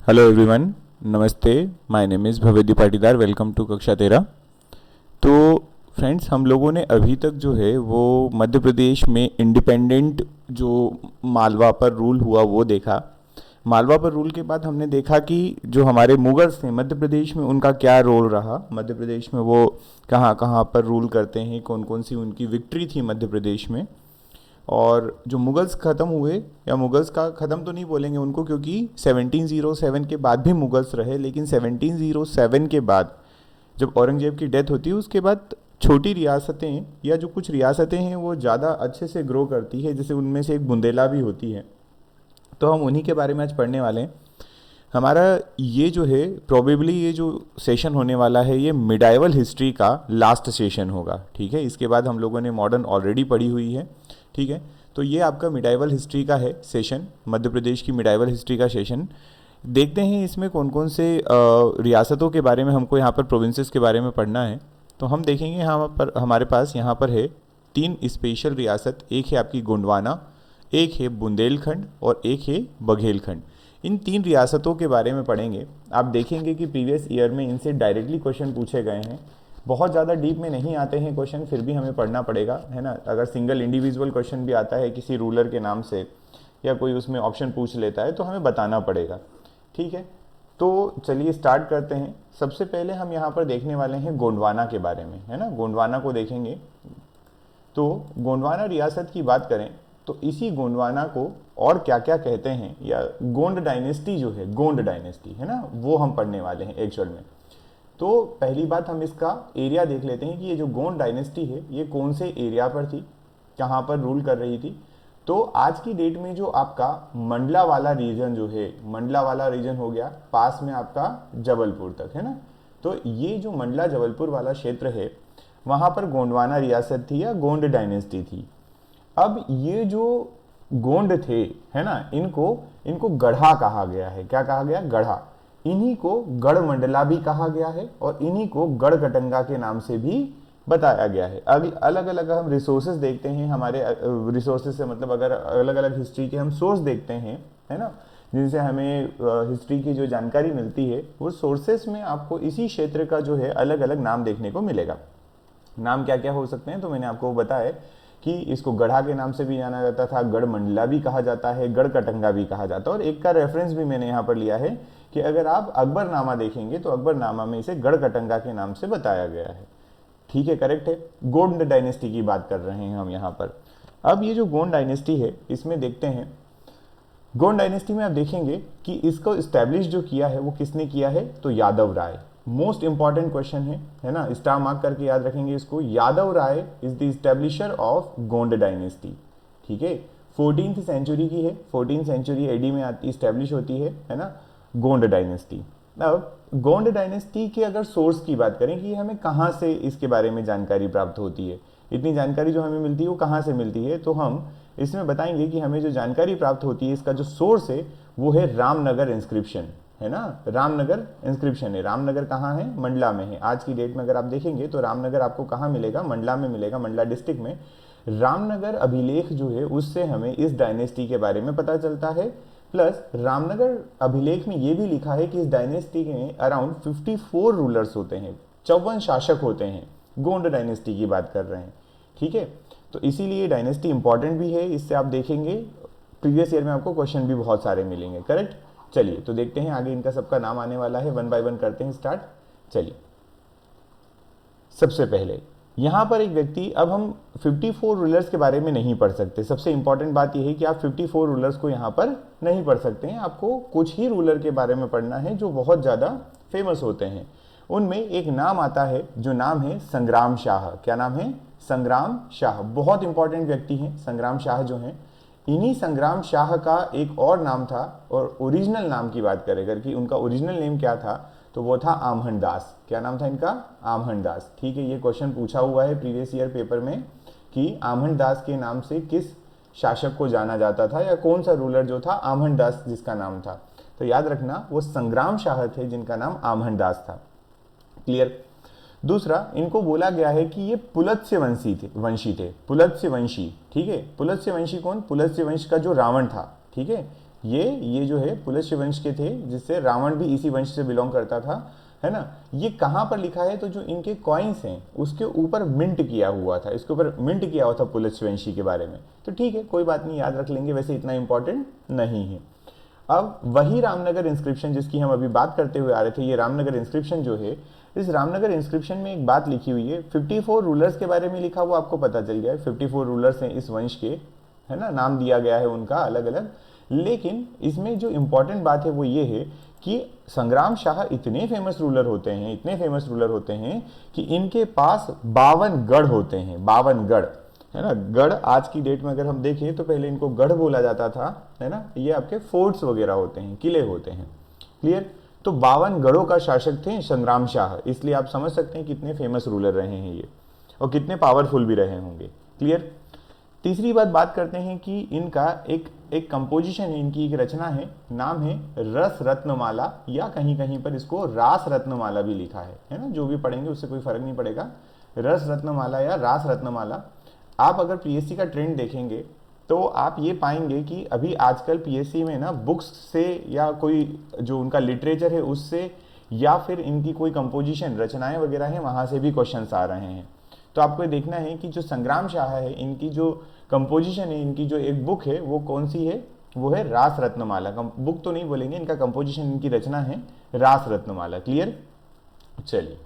Hello everyone, namaste. My name is Bhavedi Patidar. Welcome to कक्षा 13। तो friends, हम लोगों ने अभी तक जो है वो मध्य प्रदेश में इंडिपेंडेंट जो मालवा पर रूल हुआ वो देखा। मालवा पर रूल के बाद हमने देखा कि जो हमारे मुगल्स थे मध्य प्रदेश में उनका क्या रोल रहा, मध्य प्रदेश में वो कहाँ कहाँ पर रूल करते हैं, कौन कौन सी उनकी विक्ट्री थी मध्य प्रदेश में। और जो मुगल्स ख़त्म हुए, या मुगल्स का ख़त्म तो नहीं बोलेंगे उनको, क्योंकि 1707 के बाद भी मुगल्स रहे, लेकिन 1707 के बाद जब औरंगजेब की डेथ होती है उसके बाद छोटी रियासतें या जो कुछ रियासतें हैं वो ज़्यादा अच्छे से ग्रो करती है, जैसे उनमें से एक बुंदेला भी होती है। तो हम उन्हीं के बारे में आज पढ़ने वाले हैं। हमारा ये जो है प्रोबेबली ये जो सेशन होने वाला है ये मिडाइवल हिस्ट्री का लास्ट सेशन होगा। ठीक है, इसके बाद हम लोगों ने मॉडर्न ऑलरेडी पढ़ी हुई है। ठीक है, तो ये आपका मिडाइवल हिस्ट्री का है सेशन, मध्य प्रदेश की मिडाइवल हिस्ट्री का सेशन। देखते हैं इसमें कौन कौन से रियासतों के बारे में हमको यहाँ पर प्रोविंसेस के बारे में पढ़ना है। तो हम देखेंगे यहाँ पर हमारे पास यहाँ पर है 3 स्पेशल रियासत। एक है आपकी गोंडवाना, एक है बुंदेलखंड और एक है बघेलखंड। इन 3 रियासतों के बारे में पढ़ेंगे। आप देखेंगे कि प्रीवियस ईयर में इनसे डायरेक्टली क्वेश्चन पूछे गए हैं। बहुत ज़्यादा डीप में नहीं आते हैं क्वेश्चन, फिर भी हमें पढ़ना पड़ेगा, है ना। अगर सिंगल इंडिविजुअल क्वेश्चन भी आता है किसी रूलर के नाम से या कोई उसमें ऑप्शन पूछ लेता है तो हमें बताना पड़ेगा। ठीक है, तो चलिए स्टार्ट करते हैं। सबसे पहले हम यहाँ पर देखने वाले हैं गोंडवाना के बारे में, है ना। गोंडवाना को देखेंगे तो गोंडवाना रियासत की बात करें तो इसी गोंडवाना को और क्या क्या कहते हैं, या गोंड डायनेस्टी जो है, गोंड डायनेस्टी है ना, वो हम पढ़ने वाले हैं एक्चुअल में। तो पहली बात हम इसका एरिया देख लेते हैं कि ये जो गोंड डायनेस्टी है ये कौन से एरिया पर थी, कहाँ पर रूल कर रही थी। तो आज की डेट में जो आपका मंडला वाला रीजन जो है, मंडला वाला रीजन हो गया पास में आपका जबलपुर तक, है ना। तो ये जो मंडला जबलपुर वाला क्षेत्र है वहाँ पर गोंडवाना रियासत थी या गोंड डायनेस्टी थी। अब ये जो गोंड थे, है ना, इनको इनको गढ़ा कहा गया है। क्या कहा गया? गढ़ा। इन्हीं को गढ़ मंडला भी कहा गया है और इन्हीं को गढ़कटंगा के नाम से भी बताया गया है। अलग अलग हम रिसोर्सेज देखते हैं, हमारे रिसोर्सेज से मतलब अगर अलग अलग हिस्ट्री के हम सोर्स देखते हैं, है ना, जिनसे हमें हिस्ट्री की जो जानकारी मिलती है वो सोर्सेस में आपको इसी क्षेत्र का जो है अलग अलग नाम देखने को मिलेगा। नाम क्या क्या हो सकते हैं तो मैंने आपको बताया कि इसको गढ़ा के नाम से भी जाना जाता था, गढ़ मंडला भी कहा जाता है, गढ़ कटंगा भी कहा जाता है। और एक का रेफरेंस भी मैंने यहाँ पर लिया है कि अगर आप अकबरनामा देखेंगे तो अकबरनामा में इसे गढ़ कटंगा के नाम से बताया गया है। ठीक है, करेक्ट है। गोंड डायनेस्टी की बात कर रहे हैं हम यहाँ पर। अब ये जो गोंड डायनेस्टी है इसमें देखते हैं, गोंड डायनेस्टी में आप देखेंगे कि इसको इस्टेब्लिश जो किया है वो किसने किया है, तो Yadav Rai. Most important question है ना, स्टार मार्क करके याद रखेंगे इसको। Yadav Rai is the establisher of Gond dynasty. ठीक है, 14th सेंचुरी की है, 14th सेंचुरी एडी में इस्टेब्लिश होती है ना, गोंड डायनेस्टी। अब गोंड डायनेस्टी के अगर सोर्स की बात करें कि हमें कहाँ से इसके बारे में जानकारी प्राप्त होती है, इतनी जानकारी जो हमें मिलती है वो कहाँ से मिलती है, तो हम इसमें बताएंगे कि हमें जो जानकारी प्राप्त होती है इसका जो सोर्स है वो है रामनगर इंस्क्रिप्शन, है ना। रामनगर इंस्क्रिप्शन है। रामनगर कहाँ है? मंडला में है। आज की डेट में अगर आप देखेंगे तो रामनगर आपको कहाँ मिलेगा? मंडला में मिलेगा, मंडला डिस्ट्रिक्ट में। रामनगर अभिलेख जो है उससे हमें इस डायनेस्टी के बारे में पता चलता है। प्लस रामनगर अभिलेख में ये भी लिखा है कि इस डायनेस्टी में अराउंड 54 रूलर्स होते हैं, 54 शासक होते हैं। गोंड डायनेस्टी की बात कर रहे हैं। ठीक है, तो इसीलिए डायनेस्टी इंपॉर्टेंट भी है। इससे आप देखेंगे प्रीवियस ईयर में आपको क्वेश्चन भी बहुत सारे मिलेंगे। करेक्ट। चलिए तो देखते हैं आगे इनका सबका नाम आने वाला है, वन बाय वन करते हैं स्टार्ट। चलिए, सबसे पहले यहां पर एक व्यक्ति, अब हम 54 रूलर्स के बारे में नहीं पढ़ सकते। सबसे इंपॉर्टेंट बात यह है कि आप 54 रूलर्स को यहां पर नहीं पढ़ सकते हैं। आपको कुछ ही रूलर के बारे में पढ़ना है जो बहुत ज्यादा फेमस होते हैं। उनमें एक नाम आता है जो नाम है संग्राम शाह। क्या नाम है? संग्राम शाह। बहुत इंपॉर्टेंट व्यक्ति हैं संग्राम शाह जो हैं। इन्हीं संग्राम शाह का एक और नाम था, और ओरिजिनल नाम की बात करें अगर कि उनका ओरिजिनल नेम क्या था तो वो था आमहन दास। क्या नाम था इनका? आमहन दास। ठीक है, ये क्वेश्चन पूछा हुआ है प्रीवियस ईयर पेपर में कि आमहन दास के नाम से किस शासक को जाना जाता था, या कौन सा रूलर जो था आमहन दास जिसका नाम था। तो याद रखना वो संग्राम शाह थे जिनका नाम आमहन दास था। क्लियर। दूसरा, इनको बोला गया है कि ये पुलत्स्य वंशी थे। पुलत्स्य वंशी। ठीक है, पुलत्स्य वंशी कौन? पुलत्स्य वंश का जो रावण था। ठीक है, ये जो है पुलस्त्य वंश के थे, जिससे रावण भी इसी वंश से बिलोंग करता था, है ना। ये कहाँ पर लिखा है, तो जो इनके कॉइन्स हैं उसके ऊपर मिंट किया हुआ था, इसके ऊपर मिंट किया हुआ था पुलस्त्य वंशी के बारे में। तो ठीक है, कोई बात नहीं, याद रख लेंगे, वैसे इतना इंपॉर्टेंट नहीं है। अब वही रामनगर इंस्क्रिप्शन जिसकी हम अभी बात करते हुए आ रहे थे, ये रामनगर इंस्क्रिप्शन जो है, इस रामनगर इंस्क्रिप्शन में एक बात लिखी हुई है, 54 रूलर्स के बारे में लिखा हुआ, आपको पता चल गया है 54 रूलर्स हैं इस वंश के, है ना, नाम दिया गया है उनका अलग अलग। लेकिन इसमें जो इंपॉर्टेंट बात है वो ये है कि संग्राम शाह इतने फेमस रूलर होते हैं, इतने फेमस रूलर होते हैं कि इनके पास 52 गढ़ होते हैं, 52 गढ़, है ना। गढ़ आज की डेट में अगर हम देखें तो पहले इनको गढ़ बोला जाता था, है ना, ये आपके फोर्ट्स वगैरह होते हैं, किले होते हैं, क्लियर। तो 52 गढ़ों का शासक थे संग्राम शाह, इसलिए आप समझ सकते हैं कितने फेमस रूलर रहे हैं ये, और कितने पावरफुल भी रहे होंगे, क्लियर। तीसरी बात करते हैं कि इनका एक कंपोजिशन है, इनकी एक रचना है, नाम है रस रत्नमाला, या कहीं कहीं पर इसको रास रत्नमाला भी लिखा है ना, जो भी पढ़ेंगे उससे कोई फर्क नहीं पड़ेगा, रस रत्नमाला या रास रत्नमाला। आप अगर पीएससी का ट्रेंड देखेंगे तो आप ये पाएंगे कि अभी आजकल पीएससी में ना बुक्स से या कोई जो उनका लिटरेचर है उससे, या फिर इनकी कोई कंपोजिशन रचनाएं वगैरह हैं वहां से भी क्वेश्चंस आ रहे हैं। तो आपको ये देखना है कि जो संग्राम शाह है, इनकी जो कंपोजिशन है, इनकी जो एक बुक है वो कौन सी है, वो है रास रत्नमाला। बुक तो नहीं बोलेंगे, इनका कंपोजिशन, इनकी रचना है रास रत्नमाला, क्लियर। चलिए,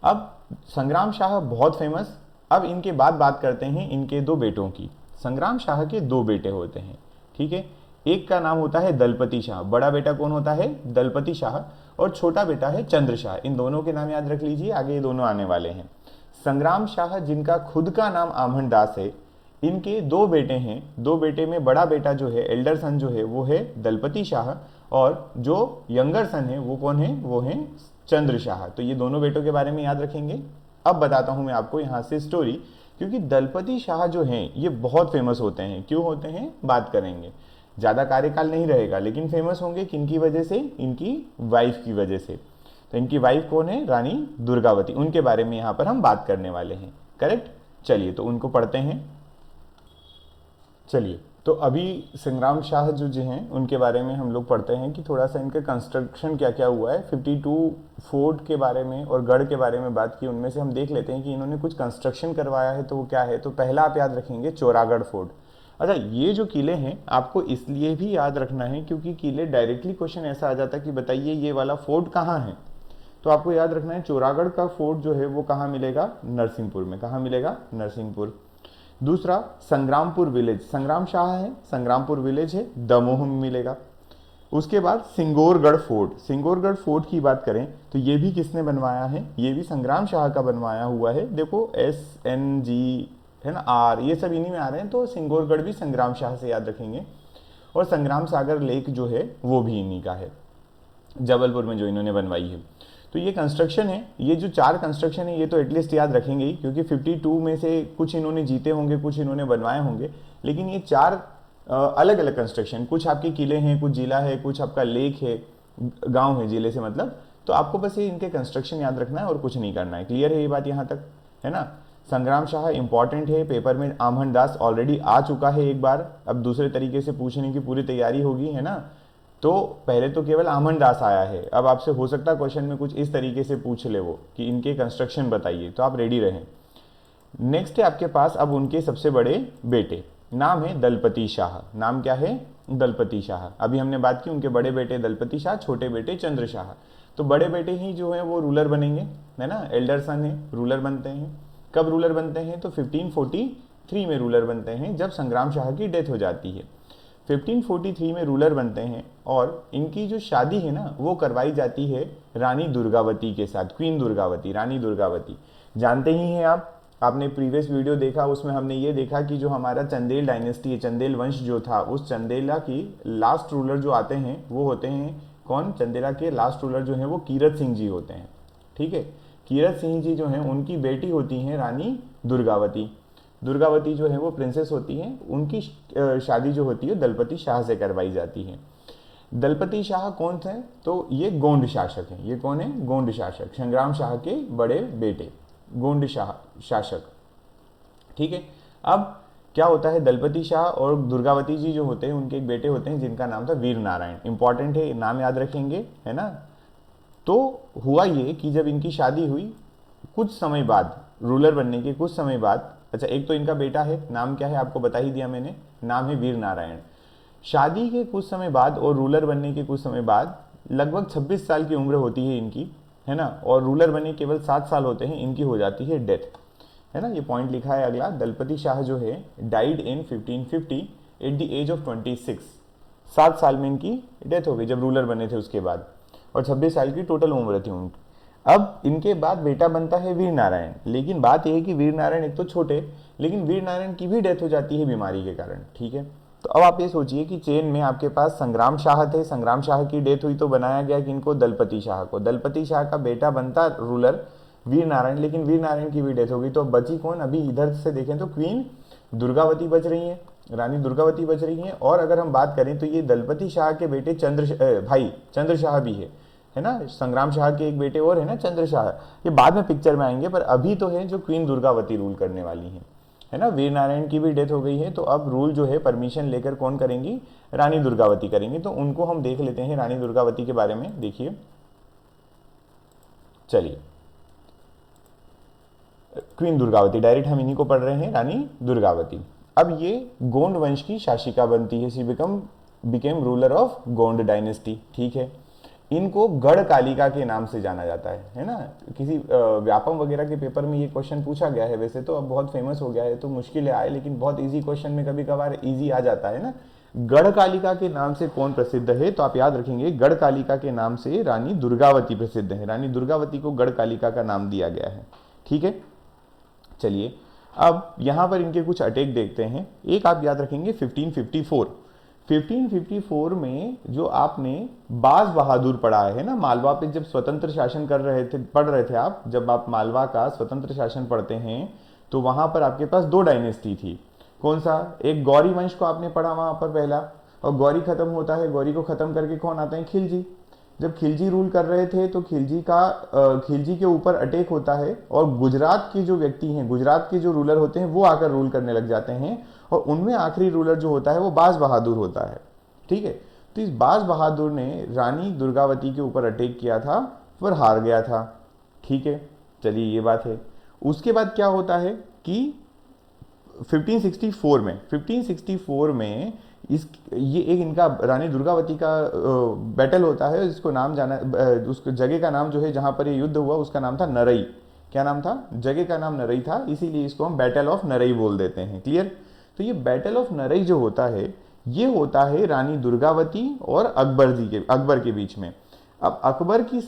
अब संग्राम शाह बहुत फेमस। अब इनके बाद बात करते हैं इनके दो बेटों की। संग्राम शाह के दो बेटे होते हैं, ठीक है। एक का नाम होता है दलपति शाह, बड़ा बेटा कौन होता है, दलपति शाह, और छोटा बेटा है चंद्र शाह। इन दोनों के नाम याद रख लीजिए, आगे ये दोनों आने वाले हैं। संग्राम शाह जिनका खुद का नाम आमन दास है, इनके दो बेटे हैं। दो बेटे में बड़ा बेटा जो है, एल्डर सन जो है, वो है दलपति शाह, और जो यंगर सन है वो कौन है, वो है चंद्र शाह। तो ये दोनों बेटों के बारे में याद रखेंगे। अब बताता हूं मैं आपको यहां से स्टोरी, क्योंकि दलपति शाह जो हैं ये बहुत फेमस होते हैं। क्यों होते हैं बात करेंगे, ज्यादा कार्यकाल नहीं रहेगा, लेकिन फेमस होंगे किनकी वजह से, इनकी वाइफ की वजह से। तो इनकी वाइफ कौन है, रानी दुर्गावती, उनके बारे में यहां पर हम बात करने वाले हैं, करेक्ट। चलिए, तो उनको पढ़ते हैं। चलिए, तो अभी संग्राम शाह जो हैं उनके बारे में हम लोग पढ़ते हैं कि थोड़ा सा इनका कंस्ट्रक्शन क्या क्या हुआ है। 52 फोर्ट के बारे में और गढ़ के बारे में बात की, उनमें से हम देख लेते हैं कि इन्होंने कुछ कंस्ट्रक्शन करवाया है, तो वो क्या है। तो पहला आप याद रखेंगे चौरागढ़ फोर्ट। अच्छा, ये जो किले हैं आपको इसलिए भी याद रखना है क्योंकि किले डायरेक्टली क्वेश्चन ऐसा आ जाता है कि बताइए ये वाला फोर्ट कहाँ है। तो आपको याद रखना है चौरागढ़ का फोर्ट जो है वो कहाँ मिलेगा, नरसिंहपुर में। कहाँ मिलेगा, नरसिंहपुर। दूसरा संग्रामपुर विलेज, संग्राम शाह है, संग्रामपुर विलेज है, दमोह में मिलेगा। उसके बाद सिंगोरगढ़ फोर्ट, सिंगोरगढ़ फोर्ट की बात करें तो ये भी किसने बनवाया है, ये भी संग्राम शाह का बनवाया हुआ है। देखो SNG है ना, R, ये सब इन्हीं में आ रहे हैं, तो सिंगोरगढ़ भी संग्राम शाह से याद रखेंगे। और संग्राम सागर लेक जो है वो भी इन्हीं का है, जबलपुर में जो इन्होंने बनवाई है। तो ये कंस्ट्रक्शन है, ये जो 4 कंस्ट्रक्शन है ये तो एटलीस्ट याद रखेंगे ही, क्योंकि 52 में से कुछ इन्होंने जीते होंगे, कुछ इन्होंने बनवाए होंगे, लेकिन ये 4 अलग अलग कंस्ट्रक्शन, कुछ आपके किले हैं, कुछ जिला है, कुछ आपका लेक है, गांव है, जिले से मतलब। तो आपको बस ये इनके कंस्ट्रक्शन याद रखना है और कुछ नहीं करना है। क्लियर है ये बात यहाँ तक, है ना। संग्राम शाह इंपॉर्टेंट है, पेपर में आमन दास ऑलरेडी आ चुका है एक बार, अब दूसरे तरीके से पूछने की पूरी तैयारी होगी, है ना। तो पहले तो केवल आमन दास आया है, अब आपसे हो सकता है क्वेश्चन में कुछ इस तरीके से पूछ ले वो कि इनके कंस्ट्रक्शन बताइए, तो आप रेडी रहें। नेक्स्ट है आपके पास अब उनके सबसे बड़े बेटे, नाम है दलपति शाह। नाम क्या है, दलपति शाह। अभी हमने बात की उनके बड़े बेटे दलपति शाह, छोटे बेटे चंद्र शाह। तो बड़े बेटे ही जो है वो रूलर बनेंगे, है ना, एल्डर सन है, रूलर बनते हैं। कब रूलर बनते हैं, तो 1543 में रूलर बनते हैं, जब संग्राम शाह की डेथ हो जाती है। 1543 में रूलर बनते हैं, और इनकी जो शादी है ना वो करवाई जाती है रानी दुर्गावती के साथ, क्वीन दुर्गावती, रानी दुर्गावती। जानते ही हैं आप, आपने प्रीवियस वीडियो देखा, उसमें हमने ये देखा कि जो हमारा चंदेल डायनेस्टी है, चंदेल वंश जो था, उस चंदेला की लास्ट रूलर जो आते हैं वो होते हैं कौन, चंदेला के लास्ट रूलर जो हैं वो कीरत सिंह जी होते हैं, ठीक है। कीरत सिंह जी जो हैं उनकी बेटी होती हैं रानी दुर्गावती। दुर्गावती जो है वो प्रिंसेस होती हैं, उनकी शादी जो होती है दलपति शाह से करवाई जाती है। दलपति शाह कौन थे, तो ये गोंड शासक हैं। ये कौन है, गोंड शासक, संग्राम शाह के बड़े बेटे, गोंड शासक, ठीक है। अब क्या होता है, दलपति शाह और दुर्गावती जी जो होते हैं उनके एक बेटे होते हैं जिनका नाम था वीर नारायण। इंपॉर्टेंट है, नाम याद रखेंगे, है ना। तो हुआ ये कि जब इनकी शादी हुई कुछ समय बाद, रूलर बनने के कुछ समय बाद, अच्छा एक तो इनका बेटा है, नाम क्या है आपको बता ही दिया मैंने, नाम है वीर नारायण। शादी के कुछ समय बाद और रूलर बनने के कुछ समय बाद, लगभग 26 साल की उम्र होती है इनकी, है ना, और रूलर बने केवल 7 साल होते हैं, इनकी हो जाती है डेथ, है ना। ये पॉइंट लिखा है अगला, दलपति शाह जो है died in 1550 at the age of 26। 7 साल में इनकी डेथ हो गई जब रूलर बने थे उसके बाद, और 26 साल की टोटल उम्र थी उनकी। अब इनके बाद बेटा बनता है वीर नारायण, लेकिन बात यह है कि वीर नारायण एक तो छोटे, लेकिन वीर नारायण की भी डेथ हो जाती है बीमारी के कारण, ठीक है। तो अब आप ये सोचिए कि चेन में आपके पास संग्राम शाह थे, संग्राम शाह की डेथ हुई तो बनाया गया कि इनको दलपति शाह को, दलपति शाह का बेटा बनता रूलर वीर नारायण, लेकिन वीर नारायण की भी डेथ हो गई। तो अब बची कौन, अभी इधर से देखें तो क्वीन दुर्गावती बच रही हैं, रानी दुर्गावती बच रही हैं। और अगर हम बात करें तो ये दलपति शाह के बेटे भाई चंद्र शाह भी है ना, संग्राम शाह के एक बेटे और है ना चंद्र शाह, ये बाद में पिक्चर में आएंगे, पर अभी तो है जो क्वीन दुर्गावती रूल करने वाली है ना। वीर नारायण की भी डेथ हो गई है, तो अब रूल जो है परमिशन लेकर कौन करेंगी, रानी दुर्गावती करेंगी। तो उनको हम देख लेते हैं रानी दुर्गावती के बारे में, देखिए चलिए। क्वीन दुर्गावती, डायरेक्ट हम इन्हीं को पढ़ रहे हैं, रानी दुर्गावती। अब ये गोंड वंश की शासिका बनती है, she became ruler of Gond dynasty, ठीक है। इनको गढ़ कालिका के नाम से जाना जाता है ना। किसी व्यापम वगैरह के पेपर में ये क्वेश्चन पूछा गया है, वैसे तो अब बहुत फेमस हो गया है तो मुश्किल आए, लेकिन बहुत इजी क्वेश्चन में कभी कभार इजी आ जाता है ना। गढ़ कालिका के नाम से कौन प्रसिद्ध है, तो आप याद रखेंगे गढ़ कालिका के नाम से रानी दुर्गावती प्रसिद्ध है, रानी दुर्गावती को गढ़ कालिका का नाम दिया गया है, ठीक है। चलिए अब यहां पर इनके कुछ अटैक देखते हैं। एक आप याद रखेंगे 1554 में जो आपने बाज बहादुर पढ़ा है ना, मालवा पे जब स्वतंत्र शासन कर रहे थे, पढ़ रहे थे आप, जब आप मालवा का स्वतंत्र शासन पढ़ते हैं तो वहां पर आपके पास दो डायनेस्टी थी। कौन सा, एक गौरी वंश को आपने पढ़ा वहां पर पहला, और गौरी खत्म होता है, गौरी को खत्म करके कौन आते हैं, खिलजी। जब खिलजी रूल कर रहे थे तो खिलजी के ऊपर अटैक होता है, और गुजरात के जो व्यक्ति हैं, गुजरात के जो रूलर होते हैं वो आकर रूल करने लग जाते हैं, और उनमें आखिरी रूलर जो होता है वो बाज बहादुर होता है, ठीक है। तो इस बाज बहादुर ने रानी दुर्गावती के ऊपर अटैक किया था पर हार गया था, ठीक है। चलिए ये बात है। उसके बाद क्या होता है कि 1564 में ये एक इनका रानी दुर्गावती का बैटल होता है, जिसको नाम जाना, उस जगह का नाम जो है जहां पर ये युद्ध हुआ उसका नाम था नरई। क्या नाम था, जगह का नाम नरई था, इसीलिए इसको हम बैटल ऑफ नरई बोल देते हैं, क्लियर। तो ये बैटल ऑफ नरई जो होता है ये होता है रानी दुर्गावती और अकबर के बीच में। अब अकबर की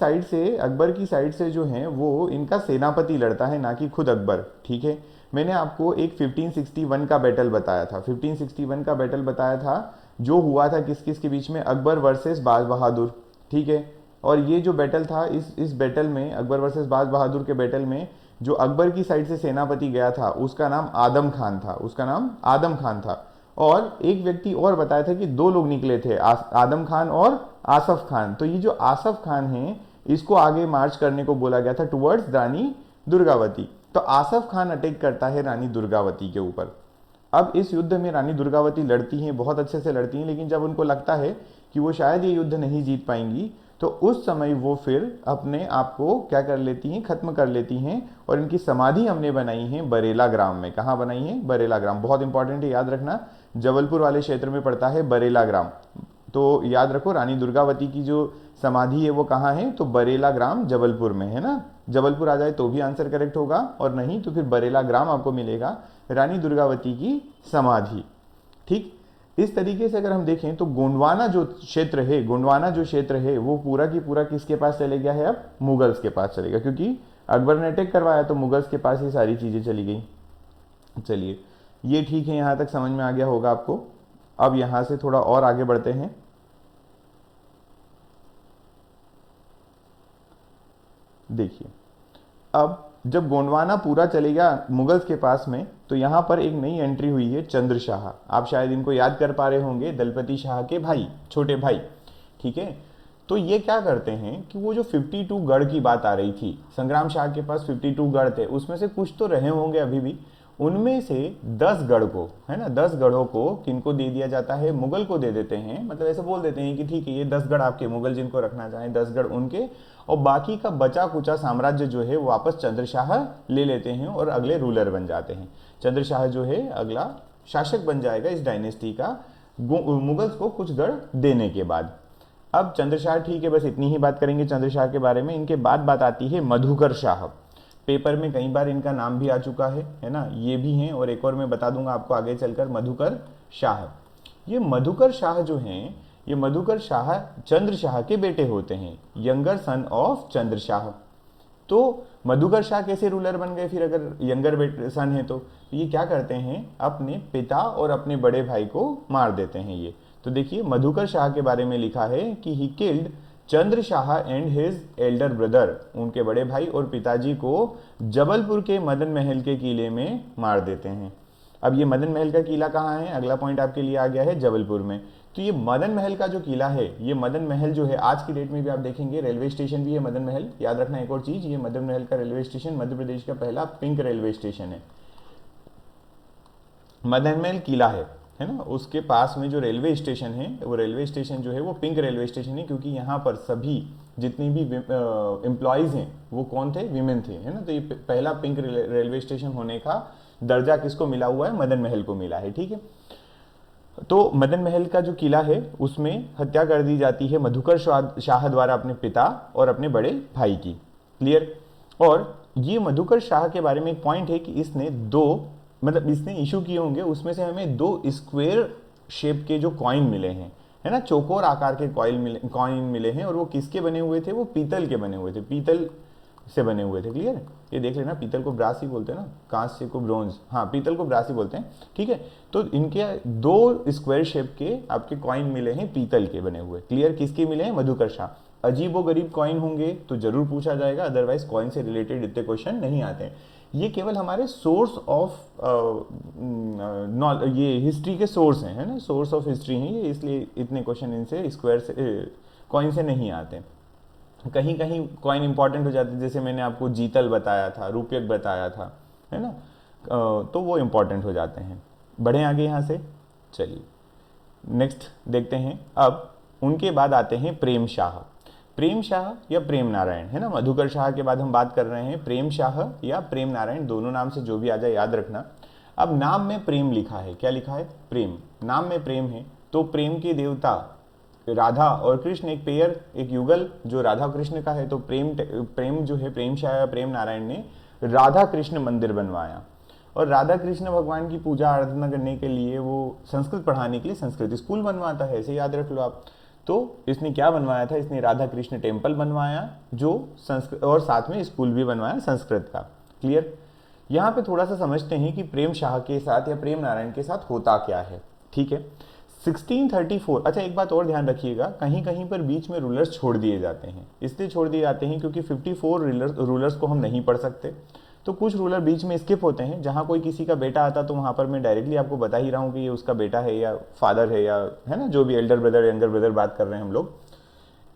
साइड से जो है वो इनका सेनापति लड़ता है, ना कि खुद अकबर, ठीक है। मैंने आपको एक 1561 का बैटल बताया था, 1561 का बैटल बताया था जो हुआ था किस किस के बीच में, अकबर वर्सेस बाज बहादुर, ठीक है। और ये जो बैटल था, इस बैटल में, अकबर वर्सेस बाज बहादुर के बैटल में, जो अकबर की साइड से सेनापति गया था उसका नाम आदम खान था। और एक व्यक्ति और बताया था कि दो लोग निकले थे, आदम खान और आसफ खान। तो ये जो आसफ खान है इसको आगे मार्च करने को बोला गया था टुवर्ड्स रानी दुर्गावती। तो आसफ खान अटैक करता है रानी दुर्गावती के ऊपर। अब इस युद्ध में रानी दुर्गावती लड़ती हैं, बहुत अच्छे से लड़ती हैं, लेकिन जब उनको लगता है कि वो शायद ये युद्ध नहीं जीत पाएंगी तो उस समय वो फिर अपने आप को क्या कर लेती हैं, खत्म कर लेती हैं। और इनकी समाधि हमने बनाई है बरेला ग्राम में। कहाँ बनाई है, बरेला ग्राम, बहुत इंपॉर्टेंट है, याद रखना, जबलपुर वाले क्षेत्र में पड़ता है बरेला ग्राम। तो याद रखो रानी दुर्गावती की जो समाधि है वो कहाँ है, तो बरेला ग्राम जबलपुर में, है ना। जबलपुर आ जाए तो भी आंसर करेक्ट होगा, और नहीं तो फिर बरेला ग्राम आपको मिलेगा, रानी दुर्गावती की समाधि, ठीक। इस तरीके से अगर हम देखें तो गोंडवाना जो क्षेत्र है वो पूरा की पूरा किसके पास चले गया है, अब मुगल्स के पास चलेगा, क्योंकि अकबर ने अटैक करवाया तो मुगल्स के पास ये सारी चीजें चली गई। चलिए ये ठीक है, यहां तक समझ में आ गया होगा आपको। अब यहां से थोड़ा और आगे बढ़ते हैं। देखिए अब जब गोंडवाना पूरा चलेगा मुगल्स के पास में, तो यहां पर एक नई एंट्री हुई है चंद्र शाह। आप शायद इनको याद कर पा रहे होंगे, दलपति शाह के भाई, छोटे भाई, ठीक है। तो ये क्या करते हैं कि वो जो 52 गढ़ की बात आ रही थी, संग्राम शाह के पास 52 गढ़ थे, उसमें से कुछ तो रहे होंगे अभी भी, उनमें से 10 गढ़ को, है ना, 10 गढ़ों को किनको दे दिया जाता है, मुगल को दे देते हैं। मतलब ऐसे बोल देते हैं कि ठीक है ये 10 गढ़ आपके, मुगल जिनको रखना चाहें 10 गढ़ उनके, और बाकी का बचा कुचा साम्राज्य जो है वो वापस चंद्रशाह ले लेते हैं और अगले रूलर बन जाते हैं। चंद्रशाह जो है अगला शासक बन जाएगा इस डायनेस्टी का, मुगल्स को कुछ गढ़ देने के बाद। अब चंद्रशाह, ठीक है, बस इतनी ही बात करेंगे चंद्रशाह के बारे में। इनके बाद बात आती है मधुकर शाह। पेपर में कई बार इनका नाम भी आ चुका है ना, ये भी हैं, और एक और मैं बता दूंगा आपको आगे चलकर, मधुकर शाह। ये मधुकर शाह जो हैं, ये मधुकर शाह चंद्र शाह के बेटे होते हैं, यंगर सन ऑफ चंद्र शाह। तो मधुकर शाह कैसे रूलर बन गए फिर, अगर यंगर सन है तो ये क्या करते हैं, अपने पिता और अपने बड़े भाई को मार देते हैं ये। तो देखिए मधुकर शाह के बारे में लिखा है कि he killed Chandra Shah and his Elder brother, उनके बड़े भाई और पिताजी को जबलपुर के मदन महल के किले में मार देते हैं। अब ये मदन महल का किला कहाँ है, अगला पॉइंट आपके लिए आ गया है, जबलपुर में। तो ये मदन महल का जो किला है, ये मदन महल जो है आज की डेट में भी आप देखेंगे रेलवे स्टेशन भी है मदन महल। याद रखना एक और चीज, ये मदन महल का रेलवे स्टेशन मध्य प्रदेश का पहला पिंक रेलवे स्टेशन है। मदन महल किला है ना, उसके पास में जो रेलवे स्टेशन है, वो रेलवे स्टेशन जो है वो पिंक रेलवे स्टेशन है, क्योंकि यहाँ पर सभी जितनी भी एम्प्लॉयज़ हैं वो कौन थे, विमेन थे, है ना। तो ये पहला पिंक रेलवे स्टेशन होने का दर्जा किसको मिला हुआ है, मदन महल को मिला है, ठीक है। तो मदन महल का जो किला है उसमें हत्या कर दी जाती है मधुकर शाह द्वारा अपने पिता और अपने बड़े भाई की, क्लियर। और ये मधुकर शाह के बारे में एक पॉइंट है कि इसने इसने इशू किए होंगे, उसमें से हमें 2 स्क्वायर शेप के जो कॉइन मिले हैं, है ना, चौकोर आकार के कॉइन मिले हैं, और वो किसके बने हुए थे, वो पीतल के बने हुए थे, पीतल से बने हुए थे, क्लियर। ये देख लेना, पीतल को ब्रास ही बोलते हैं ना, कांस्य को ब्रोंज, हाँ पीतल को ब्रास ही बोलते हैं, ठीक है। तो इनके 2 स्क्वायर शेप के आपके कॉइन मिले हैं पीतल के बने हुए, क्लियर। किसके मिले हैं, मधुकर शाह। अजीबो गरीब कॉइन होंगे तो जरूर पूछा जाएगा, अदरवाइज कॉइन से रिलेटेड इतने क्वेश्चन नहीं आते हैं। ये केवल हमारे सोर्स ऑफ ये हिस्ट्री के सोर्स हैं, है ना, सोर्स ऑफ हिस्ट्री हैं ये, इसलिए इतने क्वेश्चन इनसे स्क्वायर से कॉइन से नहीं आते। कहीं कहीं कॉइन इंपॉर्टेंट हो जाते हैं, जैसे मैंने आपको जीतल बताया था, रुपयक बताया था, है ना, तो वो इंपॉर्टेंट हो जाते हैं। बढ़ें आगे यहाँ से, चलिए नेक्स्ट देखते हैं। अब उनके बाद आते हैं प्रेम शाह। प्रेम शाह या प्रेम नारायण, है ना, मधुकर शाह के बाद हम बात कर रहे हैं प्रेम शाह या प्रेम नारायण, दोनों नाम से जो भी आ जाए याद रखना। अब नाम में प्रेम लिखा है, क्या लिखा है, प्रेम, नाम में प्रेम है, तो प्रेम के देवता राधा और कृष्ण, एक पेयर, एक युगल जो राधा कृष्ण का है। तो प्रेम जो है, प्रेम शाह या प्रेम नारायण ने राधा कृष्ण मंदिर बनवाया, और राधा कृष्ण भगवान की पूजा आराधना करने के लिए, वो संस्कृत पढ़ाने के लिए संस्कृत स्कूल बनवाता है, ऐसे याद रख लो आप। तो इसने क्या बनवाया था, इसने राधा कृष्ण टेम्पल बनवाया जो संस्कृत, और साथ में स्कूल भी बनवाया संस्कृत का, क्लियर। यहाँ पे थोड़ा सा समझते हैं कि प्रेम शाह के साथ या प्रेम नारायण के साथ होता क्या है, ठीक है। 1634, अच्छा एक बात और ध्यान रखिएगा, कहीं कहीं पर बीच में रूलर्स छोड़ दिए जाते हैं, इसलिए छोड़ दिए जाते हैं क्योंकि 54 रूलर्स को हम नहीं पढ़ सकते, तो कुछ रूलर बीच में स्किप होते हैं। जहाँ कोई किसी का बेटा आता तो वहाँ पर मैं डायरेक्टली आपको बता ही रहा हूँ कि ये उसका बेटा है या फादर है, या है ना, जो भी एल्डर ब्रदर यंगर ब्रदर बात कर रहे हैं हम लोग,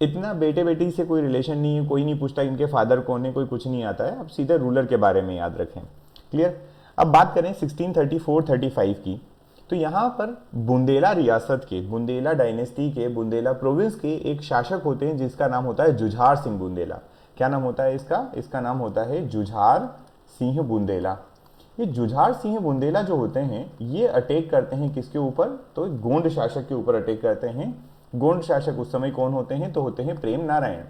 इतना बेटे बेटी से कोई रिलेशन नहीं है, कोई नहीं पूछता इनके फादर कौन है, कोई कुछ नहीं आता है, आप सीधे रूलर के बारे में याद रखें, क्लियर। अब बात करें 1634-35 की, तो यहाँ पर बुंदेला रियासत के, बुंदेला डायनेस्टी के, बुंदेला प्रोविंस के एक शासक होते हैं जिसका नाम होता है जुझार सिंह बुंदेला। क्या नाम होता है इसका, इसका नाम होता है जुझार सिंह बुंदेला। ये जुझार सिंह बुंदेला जो होते हैं ये अटैक करते हैं किसके ऊपर, तो गोंड शासक के ऊपर अटैक करते हैं। गोंड शासक उस समय कौन होते हैं, तो होते हैं प्रेम नारायण।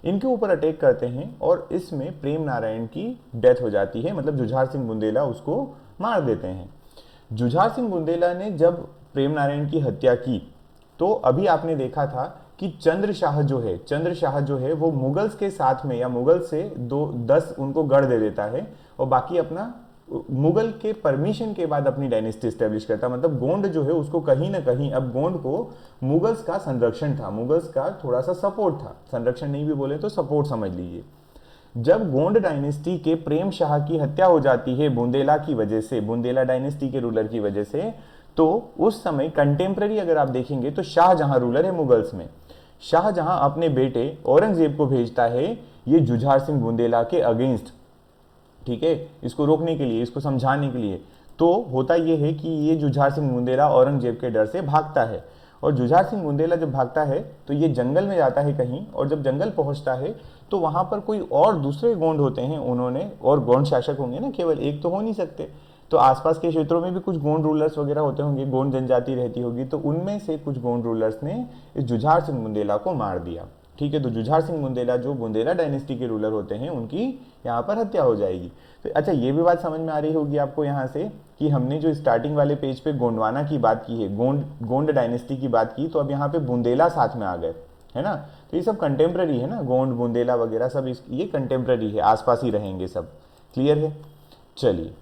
इनके ऊपर अटैक करते हैं और इसमें प्रेम नारायण की डेथ हो जाती है, मतलब जुझार सिंह बुंदेला उसको मार देते हैं। जुझार सिंह बुंदेला ने जब प्रेम नारायण की हत्या की, तो अभी आपने देखा था कि चंद्र शाह जो है वो मुगल्स के साथ में, या मुगल से 10 उनको गढ़ दे देता है, और बाकी अपना मुगल के परमिशन के बाद अपनी डायनेस्टी स्टैब्लिश करता। मतलब गोंड जो है उसको कहीं ना कहीं, अब गोंड को मुगल्स का संरक्षण था, मुगल्स का थोड़ा सा सपोर्ट था, संरक्षण नहीं भी बोले तो सपोर्ट समझ लीजिए। जब गोंड डायनेस्टी के प्रेम शाह की हत्या हो जाती है बुंदेला की वजह से, बुंदेला डायनेस्टी के रूलर की वजह से, तो उस समय कंटेम्प्रेरी अगर आप देखेंगे तो शाहजहां रूलर है मुगल्स में, शाहजहां अपने बेटे औरंगजेब को भेजता है ये जुझार सिंह बुंदेला के अगेंस्ट, ठीक है, इसको रोकने के लिए, इसको समझाने के लिए। तो होता ये है कि ये जुझार सिंह बुंदेला औरंगजेब के डर से भागता है, और जुझार सिंह बुंदेला जब भागता है तो ये जंगल में जाता है कहीं, और जब जंगल पहुंचता है तो वहां पर कोई और दूसरे गोंड होते हैं, उन्होंने, और गोंड शासक होंगे ना, केवल एक तो हो नहीं सकते, तो आसपास के क्षेत्रों में भी कुछ गोंड रूलर्स वगैरह होते होंगे, गोंड जनजाति रहती होगी, तो उनमें से कुछ गोंड रूलर्स ने इस जुझार सिंह बुंदेला को मार दिया। ठीक है, तो जुझार सिंह बुंदेला जो बुंदेला डायनेस्टी के रूलर होते हैं, उनकी यहाँ पर हत्या हो जाएगी। तो अच्छा, ये भी बात समझ में आ रही होगी आपको यहाँ से कि हमने जो स्टार्टिंग वाले पेज पे गोंडवाना की बात की है, गोंड डायनेस्टी की बात की, तो अब यहाँ पे बुंदेला साथ में आ गए, है ना। तो ये सब कंटेम्प्रेरी है ना, गोंड बुंदेला वगैरह सब ये कंटेम्प्रेरी है, आसपास ही रहेंगे सब। क्लियर है। चलिए,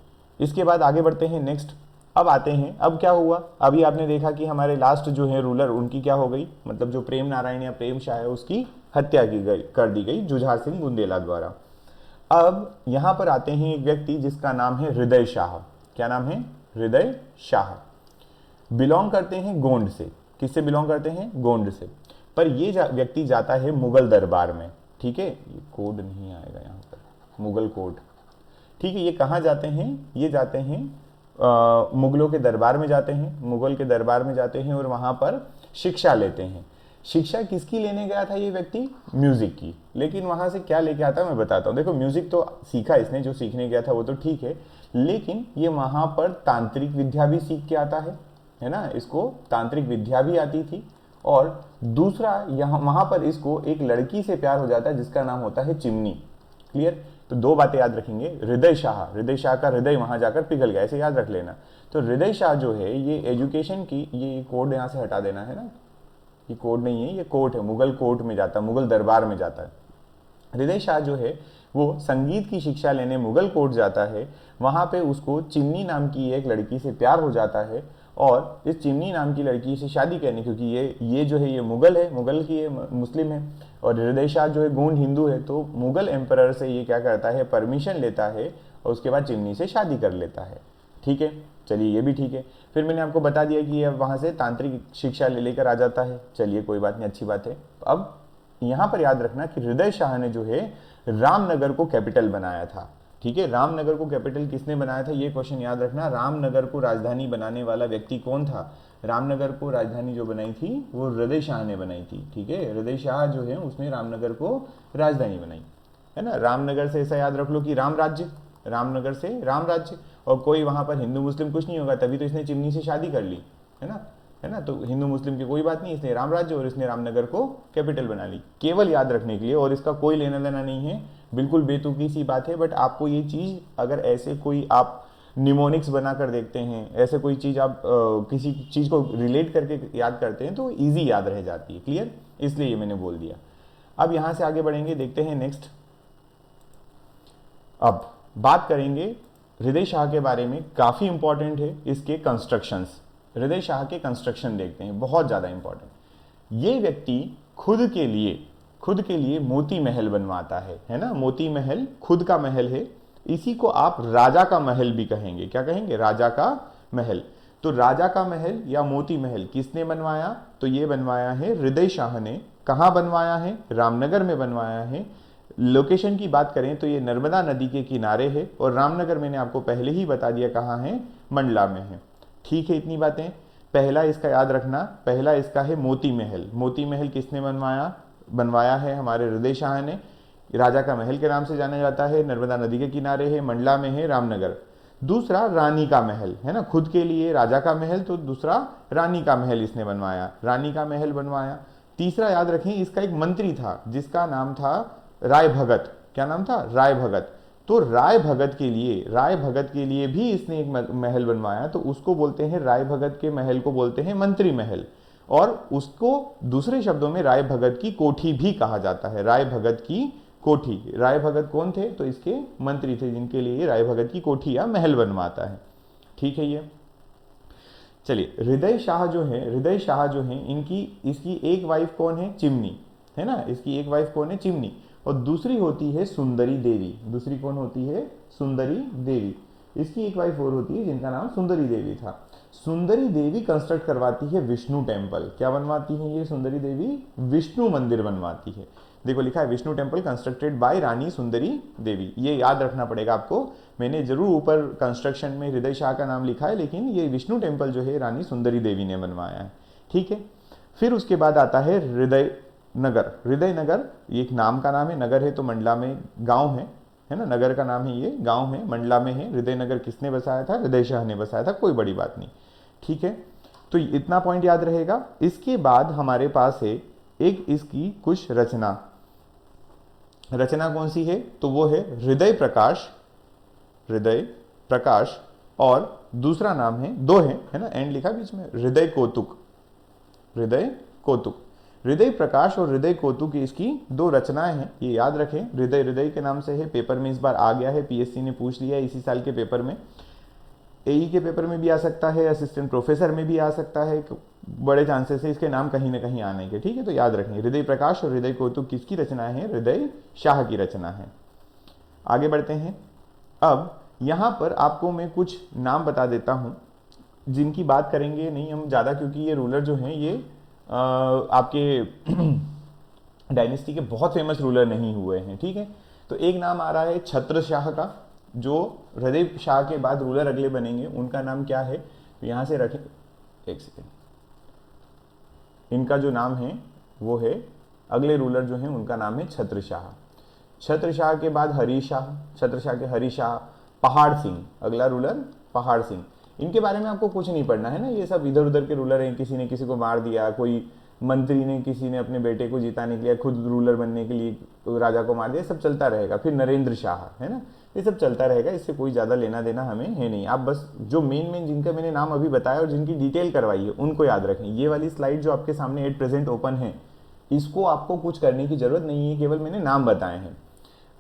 इसके बाद आगे बढ़ते हैं नेक्स्ट। अब आते हैं, अब क्या हुआ, अभी आपने देखा कि हमारे लास्ट जो है रूलर, उनकी क्या हो गई, मतलब जो प्रेम नारायण या प्रेम शाह है, उसकी हत्या की गई, कर दी गई जुझार सिंह बुंदेला द्वारा। अब यहां पर आते हैं एक व्यक्ति जिसका नाम है हृदय शाह। क्या नाम है? हृदय शाह। बिलोंग करते हैं गोंड से। किससे बिलोंग करते हैं? गोंड से। पर ये व्यक्ति जाता है मुगल दरबार में। ठीक है, ये कोड नहीं आएगा यहाँ पर, मुगल कोड। ठीक है, ये कहाँ जाते हैं? ये जाते हैं मुगलों के दरबार में जाते हैं, मुगल के दरबार में जाते हैं और वहां पर शिक्षा लेते हैं। शिक्षा किसकी लेने गया था ये व्यक्ति? म्यूजिक की। लेकिन वहां से क्या लेके आता मैं बताता हूँ। देखो, म्यूजिक तो सीखा इसने, जो सीखने गया था वो तो ठीक है, लेकिन ये वहां पर तांत्रिक विद्या भी सीख के आता है ना, इसको तांत्रिक विद्या भी आती थी। और दूसरा, यहाँ वहां पर इसको एक लड़की से प्यार हो जाता है जिसका नाम होता है चिमनी। क्लियर। तो दो बातें याद रखेंगे। हृदय शाह का हृदय वहां जाकर पिघल गया, ऐसे याद रख लेना। तो हृदय शाह जो है, ये एजुकेशन की, ये कोड यहां से हटा देना है ना, ये कोड नहीं है, ये कोर्ट है, मुगल कोर्ट में जाता है, मुगल दरबार में जाता है। हृदय शाह जो है वो संगीत की शिक्षा लेने मुगल कोर्ट जाता है। वहां पे उसको चिमनी नाम की एक लड़की से प्यार हो जाता है, और इस चिमनी नाम की लड़की से शादी करने, क्योंकि ये जो है ये मुगल है, मुगल की ये मुस्लिम है, और हृदय शाह जो है गोंड हिंदू है, तो मुगल एम्परर से ये क्या करता है, परमिशन लेता है, और उसके बाद चिमनी से शादी कर लेता है। ठीक है, चलिए ये भी ठीक है। फिर मैंने आपको बता दिया कि अब वहां से तांत्रिक शिक्षा ले लेकर आ जाता है। चलिए कोई बात नहीं, अच्छी बात है। अब यहां पर याद रखना कि हृदय शाह ने जो है रामनगर को कैपिटल बनाया था। ठीक है, रामनगर को कैपिटल किसने बनाया था, ये क्वेश्चन याद रखना। रामनगर को राजधानी बनाने वाला व्यक्ति कौन था? रामनगर को राजधानी जो बनाई थी वो हृदय शाह ने बनाई थी। ठीक है, हृदय शाह जो है उसने रामनगर को राजधानी बनाई, है ना। रामनगर से ऐसा याद रख लो कि राम राज्य, रामनगर से राम राज्य, और कोई वहां पर हिंदू मुस्लिम कुछ नहीं होगा, तभी तो इसने चिमनी से शादी कर ली, है ना, है ना। तो हिंदू मुस्लिम की कोई बात नहीं, इसने राम राज्य और इसने रामनगर को कैपिटल बना ली, केवल याद रखने के लिए, और इसका कोई लेना देना नहीं है, बिल्कुल बेतुकी सी बात है। बट आपको ये चीज, अगर ऐसे कोई आप निमोनिक्स बनाकर देखते हैं, ऐसे कोई चीज आप किसी चीज को रिलेट करके याद करते हैं, तो ईजी याद रह जाती है। क्लियर, इसलिए ये मैंने बोल दिया। अब यहां से आगे बढ़ेंगे, देखते हैं नेक्स्ट। अब बात करेंगे हृदय शाह के बारे में, काफी इंपॉर्टेंट है इसके कंस्ट्रक्शंस। हृदय शाह के कंस्ट्रक्शन देखते हैं, बहुत ज्यादा इंपॉर्टेंट। ये व्यक्ति खुद के लिए मोती महल बनवाता है ना। मोती महल खुद का महल है, इसी को आप राजा का महल भी कहेंगे। क्या कहेंगे? राजा का महल। तो राजा का महल या मोती महल किसने बनवाया? तो ये बनवाया है हृदय शाह ने। कहां बनवाया है? रामनगर में बनवाया है। लोकेशन की बात करें तो ये नर्मदा नदी के किनारे है, और रामनगर मैंने आपको पहले ही बता दिया कहाँ है, मंडला में है। ठीक है, इतनी बातें। पहला इसका याद रखना, पहला इसका है मोती महल। मोती महल किसने बनवाया है? हमारे हृदय शाह ने। राजा का महल के नाम से जाना जाता है, नर्मदा नदी के किनारे है, मंडला में है, रामनगर। दूसरा रानी का महल है ना, खुद के लिए राजा का महल, तो दूसरा रानी का महल इसने बनवाया, रानी का महल बनवाया। तीसरा याद रखें, इसका एक मंत्री था जिसका नाम था राय भगत। क्या नाम था? राय भगत। तो राय भगत के लिए भी इसने एक महल बनवाया, तो उसको बोलते हैं, राय भगत के महल को बोलते हैं मंत्री महल, और उसको दूसरे शब्दों में राय भगत की कोठी भी कहा जाता है। राय भगत की कोठी। राय भगत कौन थे? तो इसके मंत्री थे, जिनके लिए राय भगत की कोठी या महल बनवाता है। ठीक है, ये चलिए। हृदय शाह जो है इसकी एक वाइफ कौन है? चिमनी, है ना। इसकी एक वाइफ कौन है? चिमनी, और दूसरी होती है सुंदरी देवी। दूसरी कौन होती है? सुंदरी देवी। इसकी एक वाइफ और होती है जिनका नाम सुंदरी देवी था। सुंदरी देवी कंस्ट्रक्ट करवाती है विष्णु टेम्पल। क्या बनवाती है ये सुंदरी देवी? विष्णु मंदिर बनवाती है। देखो लिखा है विष्णु टेम्पल कंस्ट्रक्टेड बाय रानी सुंदरी देवी, ये याद रखना पड़ेगा आपको। मैंने जरूर ऊपर कंस्ट्रक्शन में हृदय शाह का नाम लिखा है, लेकिन ये विष्णु टेम्पल जो है रानी सुंदरी देवी ने बनवाया है, ठीक है। फिर उसके बाद आता है हृदय नगर। हृदय नगर ये एक नाम का नाम है, नगर है तो मंडला में गांव है ना, नगर का नाम है, ये गांव है, मंडला में है। हृदय नगर किसने बसाया था? हृदय शाह ने बसाया था, कोई बड़ी बात नहीं, ठीक है। तो इतना पॉइंट याद रहेगा। इसके बाद हमारे पास है एक इसकी कुछ रचना कौन सी है? तो वो है हृदय प्रकाश, हृदय प्रकाश, और दूसरा नाम है, दो है ना, एंड लिखा बीच में, हृदय कौतुक, हृदय कौतुक। हृदय प्रकाश और हृदय कौतुक की इसकी दो रचनाएं हैं, ये याद रखें। हृदय हृदय के नाम से है, पेपर में इस बार आ गया है, पीएससी ने पूछ लिया है इसी साल के पेपर में, एई के पेपर में भी आ सकता है, असिस्टेंट प्रोफेसर में भी आ सकता है, बड़े चांसेस है इसके नाम कहीं ना कहीं आने के, ठीक है। तो याद रखें हृदय प्रकाश और हृदय कौतुक किसकी रचना है? हृदय शाह की रचना है। आगे बढ़ते हैं। अब यहां पर आपको मैं कुछ नाम बता देता हूं जिनकी बात करेंगे नहीं हम ज़्यादा, क्योंकि ये रूलर जो हैं ये आपके डायनेस्टी के बहुत फेमस रूलर नहीं हुए हैं, ठीक है। तो एक नाम आ रहा है छत्र शाह का, जो हृदय शाह के बाद रूलर अगले बनेंगे, उनका नाम क्या है? तो यहां से रखें, एक सेकेंड, इनका जो नाम है वो है, अगले रूलर जो है उनका नाम है छत्र शाह। छत्र शाह के बाद हरी शाह, छत्र शाह के हरी शाह, पहाड़ सिंह, अगला रूलर पहाड़ सिंह। इनके बारे में आपको कुछ नहीं पढ़ना है ना, ये सब इधर उधर के रूलर हैं, किसी ने किसी को मार दिया, कोई मंत्री ने किसी ने अपने बेटे को जिताने के लिए, खुद रूलर बनने के लिए राजा को मार दिया, सब चलता रहेगा। फिर नरेंद्र शाह, है ना, ये सब चलता रहेगा, इससे कोई ज़्यादा लेना देना हमें है नहीं। आप बस जो मेन जिनका मैंने नाम अभी बताया और जिनकी डिटेल करवाई है उनको याद रखें। ये वाली स्लाइड जो आपके सामने एट प्रेजेंट ओपन है, इसको आपको कुछ करने की जरूरत नहीं है, केवल मैंने नाम बताए हैं।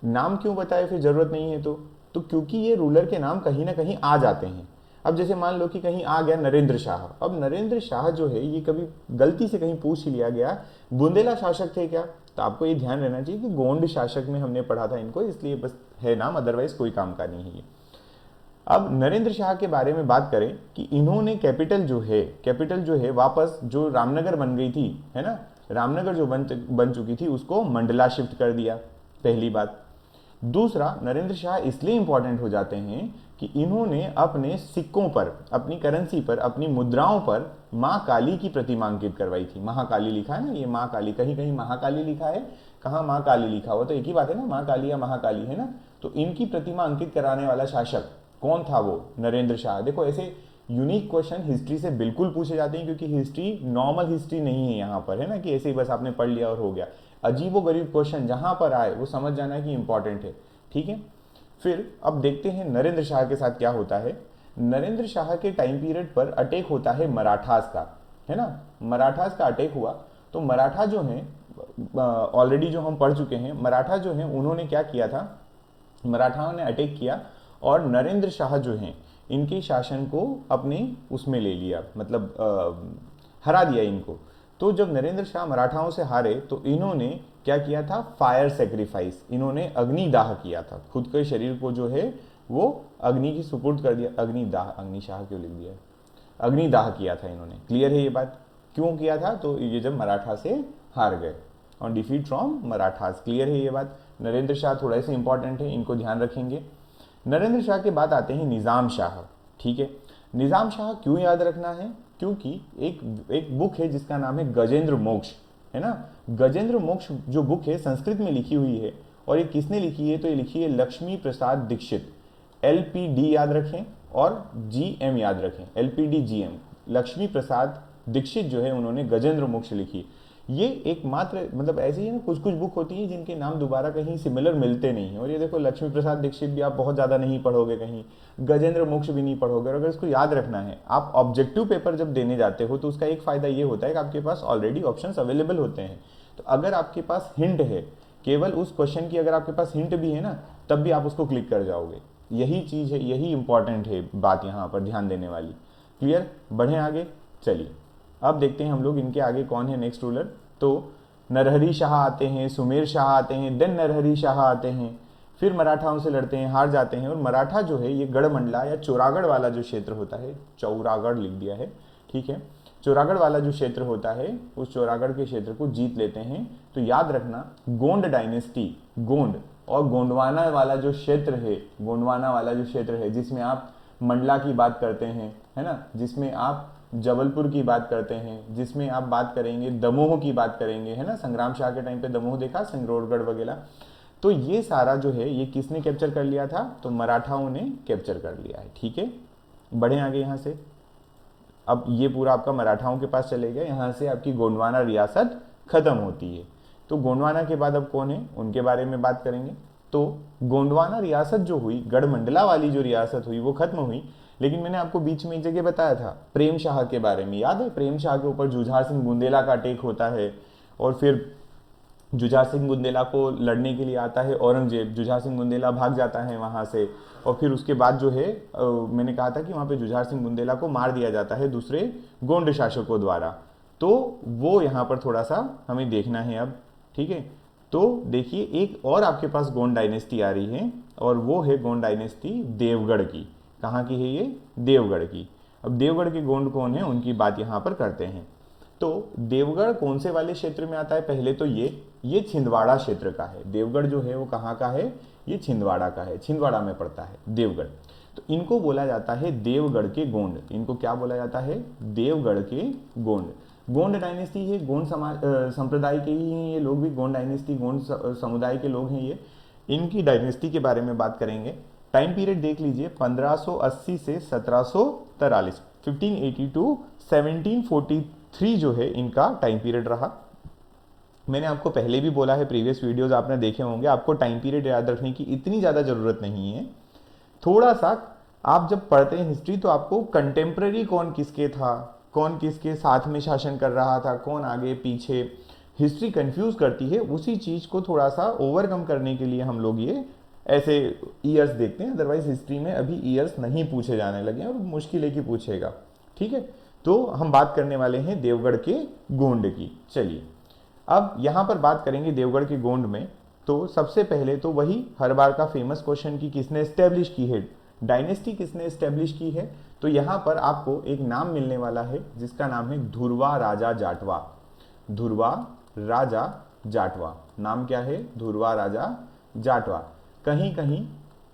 नाम क्यों बताए फिर जरूरत नहीं है? तो क्योंकि ये रूलर के नाम कहीं ना कहीं आ जाते हैं। अब जैसे मान लो कि कहीं आ गया नरेंद्र शाह, अब नरेंद्र शाह जो है ये कभी गलती से कहीं पूछ ही लिया गया बुंदेला शासक थे क्या? तो आपको ये ध्यान रहना चाहिए कि गोंड शासक में हमने पढ़ा था इनको, इसलिए बस है नाम, अदरवाइज कोई काम का नहीं है ये। अब नरेंद्र शाह के बारे में बात करें कि इन्होंने कैपिटल जो है वापस जो रामनगर बन गई थी, है ना, रामनगर जो बन चुकी थी उसको मंडला शिफ्ट कर दिया, पहली बात। दूसरा, नरेंद्र शाह इसलिए इंपॉर्टेंट हो जाते हैं कि इन्होंने अपने सिक्कों पर, अपनी करेंसी पर, अपनी मुद्राओं पर माँ काली की प्रतिमा अंकित करवाई थी। महाकाली लिखा है ना, ये माँ काली, कहीं कहीं महाकाली लिखा है, कहाँ माँ काली लिखा हुआ, तो एक ही बात है ना, माँ काली या महाकाली, है ना। तो इनकी प्रतिमा अंकित कराने वाला शासक कौन था? वो नरेंद्र शाह। देखो ऐसे यूनिक क्वेश्चन हिस्ट्री से बिल्कुल पूछे जाते हैं, क्योंकि हिस्ट्री नॉर्मल हिस्ट्री नहीं है यहाँ पर, है ना, कि ऐसे ही बस आपने पढ़ लिया और हो गया। अजीबो गरीब क्वेश्चन जहां पर आए वो समझ जाना कि इंपॉर्टेंट है, ठीक है। फिर अब देखते हैं नरेंद्र शाह के साथ क्या होता है। नरेंद्र शाह के टाइम पीरियड पर अटैक होता है मराठास का, है ना, मराठास का अटैक हुआ। तो मराठा जो है, ऑलरेडी जो हम पढ़ चुके हैं, मराठा जो है उन्होंने क्या किया था, मराठाओं ने अटैक किया और नरेंद्र शाह जो हैं इनके शासन को अपने उसमें ले लिया, मतलब हरा दिया इनको। तो जब नरेंद्र शाह मराठाओं से हारे तो इन्होंने क्या किया था? फायर सेक्रीफाइस, इन्होंने अग्निदाह किया था, खुद के शरीर को जो है वो अग्नि की सुपुर्द कर दिया। अग्निदाह, अग्निशाह क्यों लिख दिया? अग्निदाह किया था इन्होंने। क्लियर है ये बात? क्यों किया था? तो ये जब मराठा से हार गए, on defeat from Marathas. Clear है ये बात? नरेंद्र शाह थोड़ा सा इंपॉर्टेंट है, इनको ध्यान रखेंगे। नरेंद्र शाह के बाद आते हैं निज़ाम शाह, ठीक है। निज़ाम शाह क्यों याद रखना है? क्योंकि एक बुक है जिसका नाम है गजेंद्र मोक्ष, है ना। गजेंद्र मोक्ष जो बुक है संस्कृत में लिखी हुई है, और ये किसने लिखी है? तो ये लिखी है लक्ष्मी प्रसाद दीक्षित। LPD याद रखें और GM याद रखें, LPD GM, लक्ष्मी प्रसाद दीक्षित जो है उन्होंने गजेंद्र मोक्ष लिखी। ये एकमात्र, मतलब ऐसे ही ना कुछ कुछ बुक होती हैं जिनके नाम दोबारा कहीं सिमिलर मिलते नहीं हैं, और ये देखो लक्ष्मी प्रसाद दीक्षित भी आप बहुत ज़्यादा नहीं पढ़ोगे कहीं, गजेंद्र मोक्ष भी नहीं पढ़ोगे। और अगर इसको याद रखना है, आप ऑब्जेक्टिव पेपर जब देने जाते हो तो उसका एक फ़ायदा ये होता है कि आपके पास ऑलरेडी ऑप्शंस अवेलेबल होते हैं। तो अगर आपके पास हिंट है, केवल उस क्वेश्चन की अगर आपके पास हिंट भी है ना, तब भी आप उसको क्लिक कर जाओगे। यही चीज़ है, यही इंपॉर्टेंट है बात यहाँ पर ध्यान देने वाली। क्लियर? बढ़ें आगे, चलिए अब देखते हैं हम लोग इनके आगे कौन है नेक्स्ट रूलर। तो नरहरी शाह आते हैं, सुमेर शाह आते हैं, देन नरहरी शाह आते हैं, फिर मराठाओं से लड़ते हैं, हार जाते हैं। और मराठा जो है ये गढ़मंडला या चौरागढ़ वाला जो क्षेत्र होता है, चौरागढ़ लिख दिया है, ठीक है, चौरागढ़ वाला जो क्षेत्र होता है उस चौरागढ़ के क्षेत्र को जीत लेते हैं। तो याद रखना गोंड डायनेस्टी, गोंड और गोंडवाना वाला जो क्षेत्र है, गोंडवाना वाला जो क्षेत्र है जिसमें आप मंडला की बात करते हैं, है ना, जिसमें आप जबलपुर की बात करते हैं, जिसमें आप बात करेंगे दमोह की बात करेंगे, है ना, संग्राम शाह के टाइम पे दमोह देखा, सिंगरौरगढ़ वगैरह। तो ये सारा जो है ये किसने कैप्चर कर लिया था, तो मराठाओं ने कैप्चर कर लिया है। ठीक है, बढ़े आगे यहाँ से। अब ये पूरा आपका मराठाओं के पास चले गया, यहाँ से आपकी गोंडवाना रियासत खत्म होती है। तो गोंडवाना के बाद अब कौन है, उनके बारे में बात करेंगे। तो गोंडवाना रियासत जो हुई, गढ़मंडला वाली जो रियासत हुई वो खत्म हुई, लेकिन मैंने आपको बीच में एक जगह बताया था प्रेम शाह के बारे में, याद है, प्रेम शाह के ऊपर जुझार सिंह बुंदेला का अटैक होता है और फिर जुझार सिंह बुंदेला को लड़ने के लिए आता है औरंगजेब, जुझार सिंह बुंदेला भाग जाता है वहाँ से और फिर उसके बाद जो है मैंने कहा था कि वहाँ पे जुझार सिंह बुंदेला को मार दिया जाता है दूसरे गोंड शासकों द्वारा। तो वो यहाँ पर थोड़ा सा हमें देखना है अब। ठीक है, तो देखिए एक और आपके पास गोंड डायनेस्टी आ रही है और वो है गोंड डायनेस्टी देवगढ़ की। कहाँ की है ये, देवगढ़ की। अब देवगढ़ के गोंड कौन है उनकी बात यहाँ पर करते हैं। तो देवगढ़ कौन से वाले क्षेत्र में आता है, पहले तो ये छिंदवाड़ा क्षेत्र का है। देवगढ़ जो है वो कहाँ का है, ये छिंदवाड़ा का है, छिंदवाड़ा में पड़ता है देवगढ़। तो इनको बोला जाता है देवगढ़ के गोंड। इनको क्या बोला जाता है, देवगढ़ के गोंड। गोंड डायनेस्टी है, गोंड समाज संप्रदाय के ही हैं ये लोग भी, गोंड डायनेस्टी गोंड समुदाय के लोग हैं ये। इनकी डायनेस्टी के बारे में बात करेंगे। टाइम पीरियड देख लीजिए 1580 से 1743, 1580 टू 1743 जो है इनका टाइम पीरियड रहा। मैंने आपको पहले भी बोला है, प्रीवियस वीडियोस आपने देखे होंगे, आपको टाइम पीरियड याद रखने की इतनी ज़्यादा ज़रूरत नहीं है। थोड़ा सा आप जब पढ़ते हैं हिस्ट्री तो आपको कंटेम्प्रेरी कौन किसके था, कौन किसके साथ में शासन कर रहा था, कौन आगे पीछे, हिस्ट्री कंफ्यूज करती है। उसी चीज़ को थोड़ा सा ओवरकम करने के लिए हम लोग ये ऐसे ईयर्स देखते हैं। अदरवाइज हिस्ट्री में अभी ईयर्स नहीं पूछे जाने लगे हैं और मुश्किल है कि पूछेगा। ठीक है, तो हम बात करने वाले हैं देवगढ़ के गोंड की। चलिए अब यहाँ पर बात करेंगे देवगढ़ के गोंड में। तो सबसे पहले तो वही हर बार का फेमस क्वेश्चन कि किसने एस्टेब्लिश की है, डायनेस्टी किसने एस्टेब्लिश की है। तो यहाँ पर आपको एक नाम मिलने वाला है जिसका नाम है धुरवा राजा जाटवा। धुरवा राजा जाटवा, नाम क्या है, धुरवा राजा जाटवा। कहीं कहीं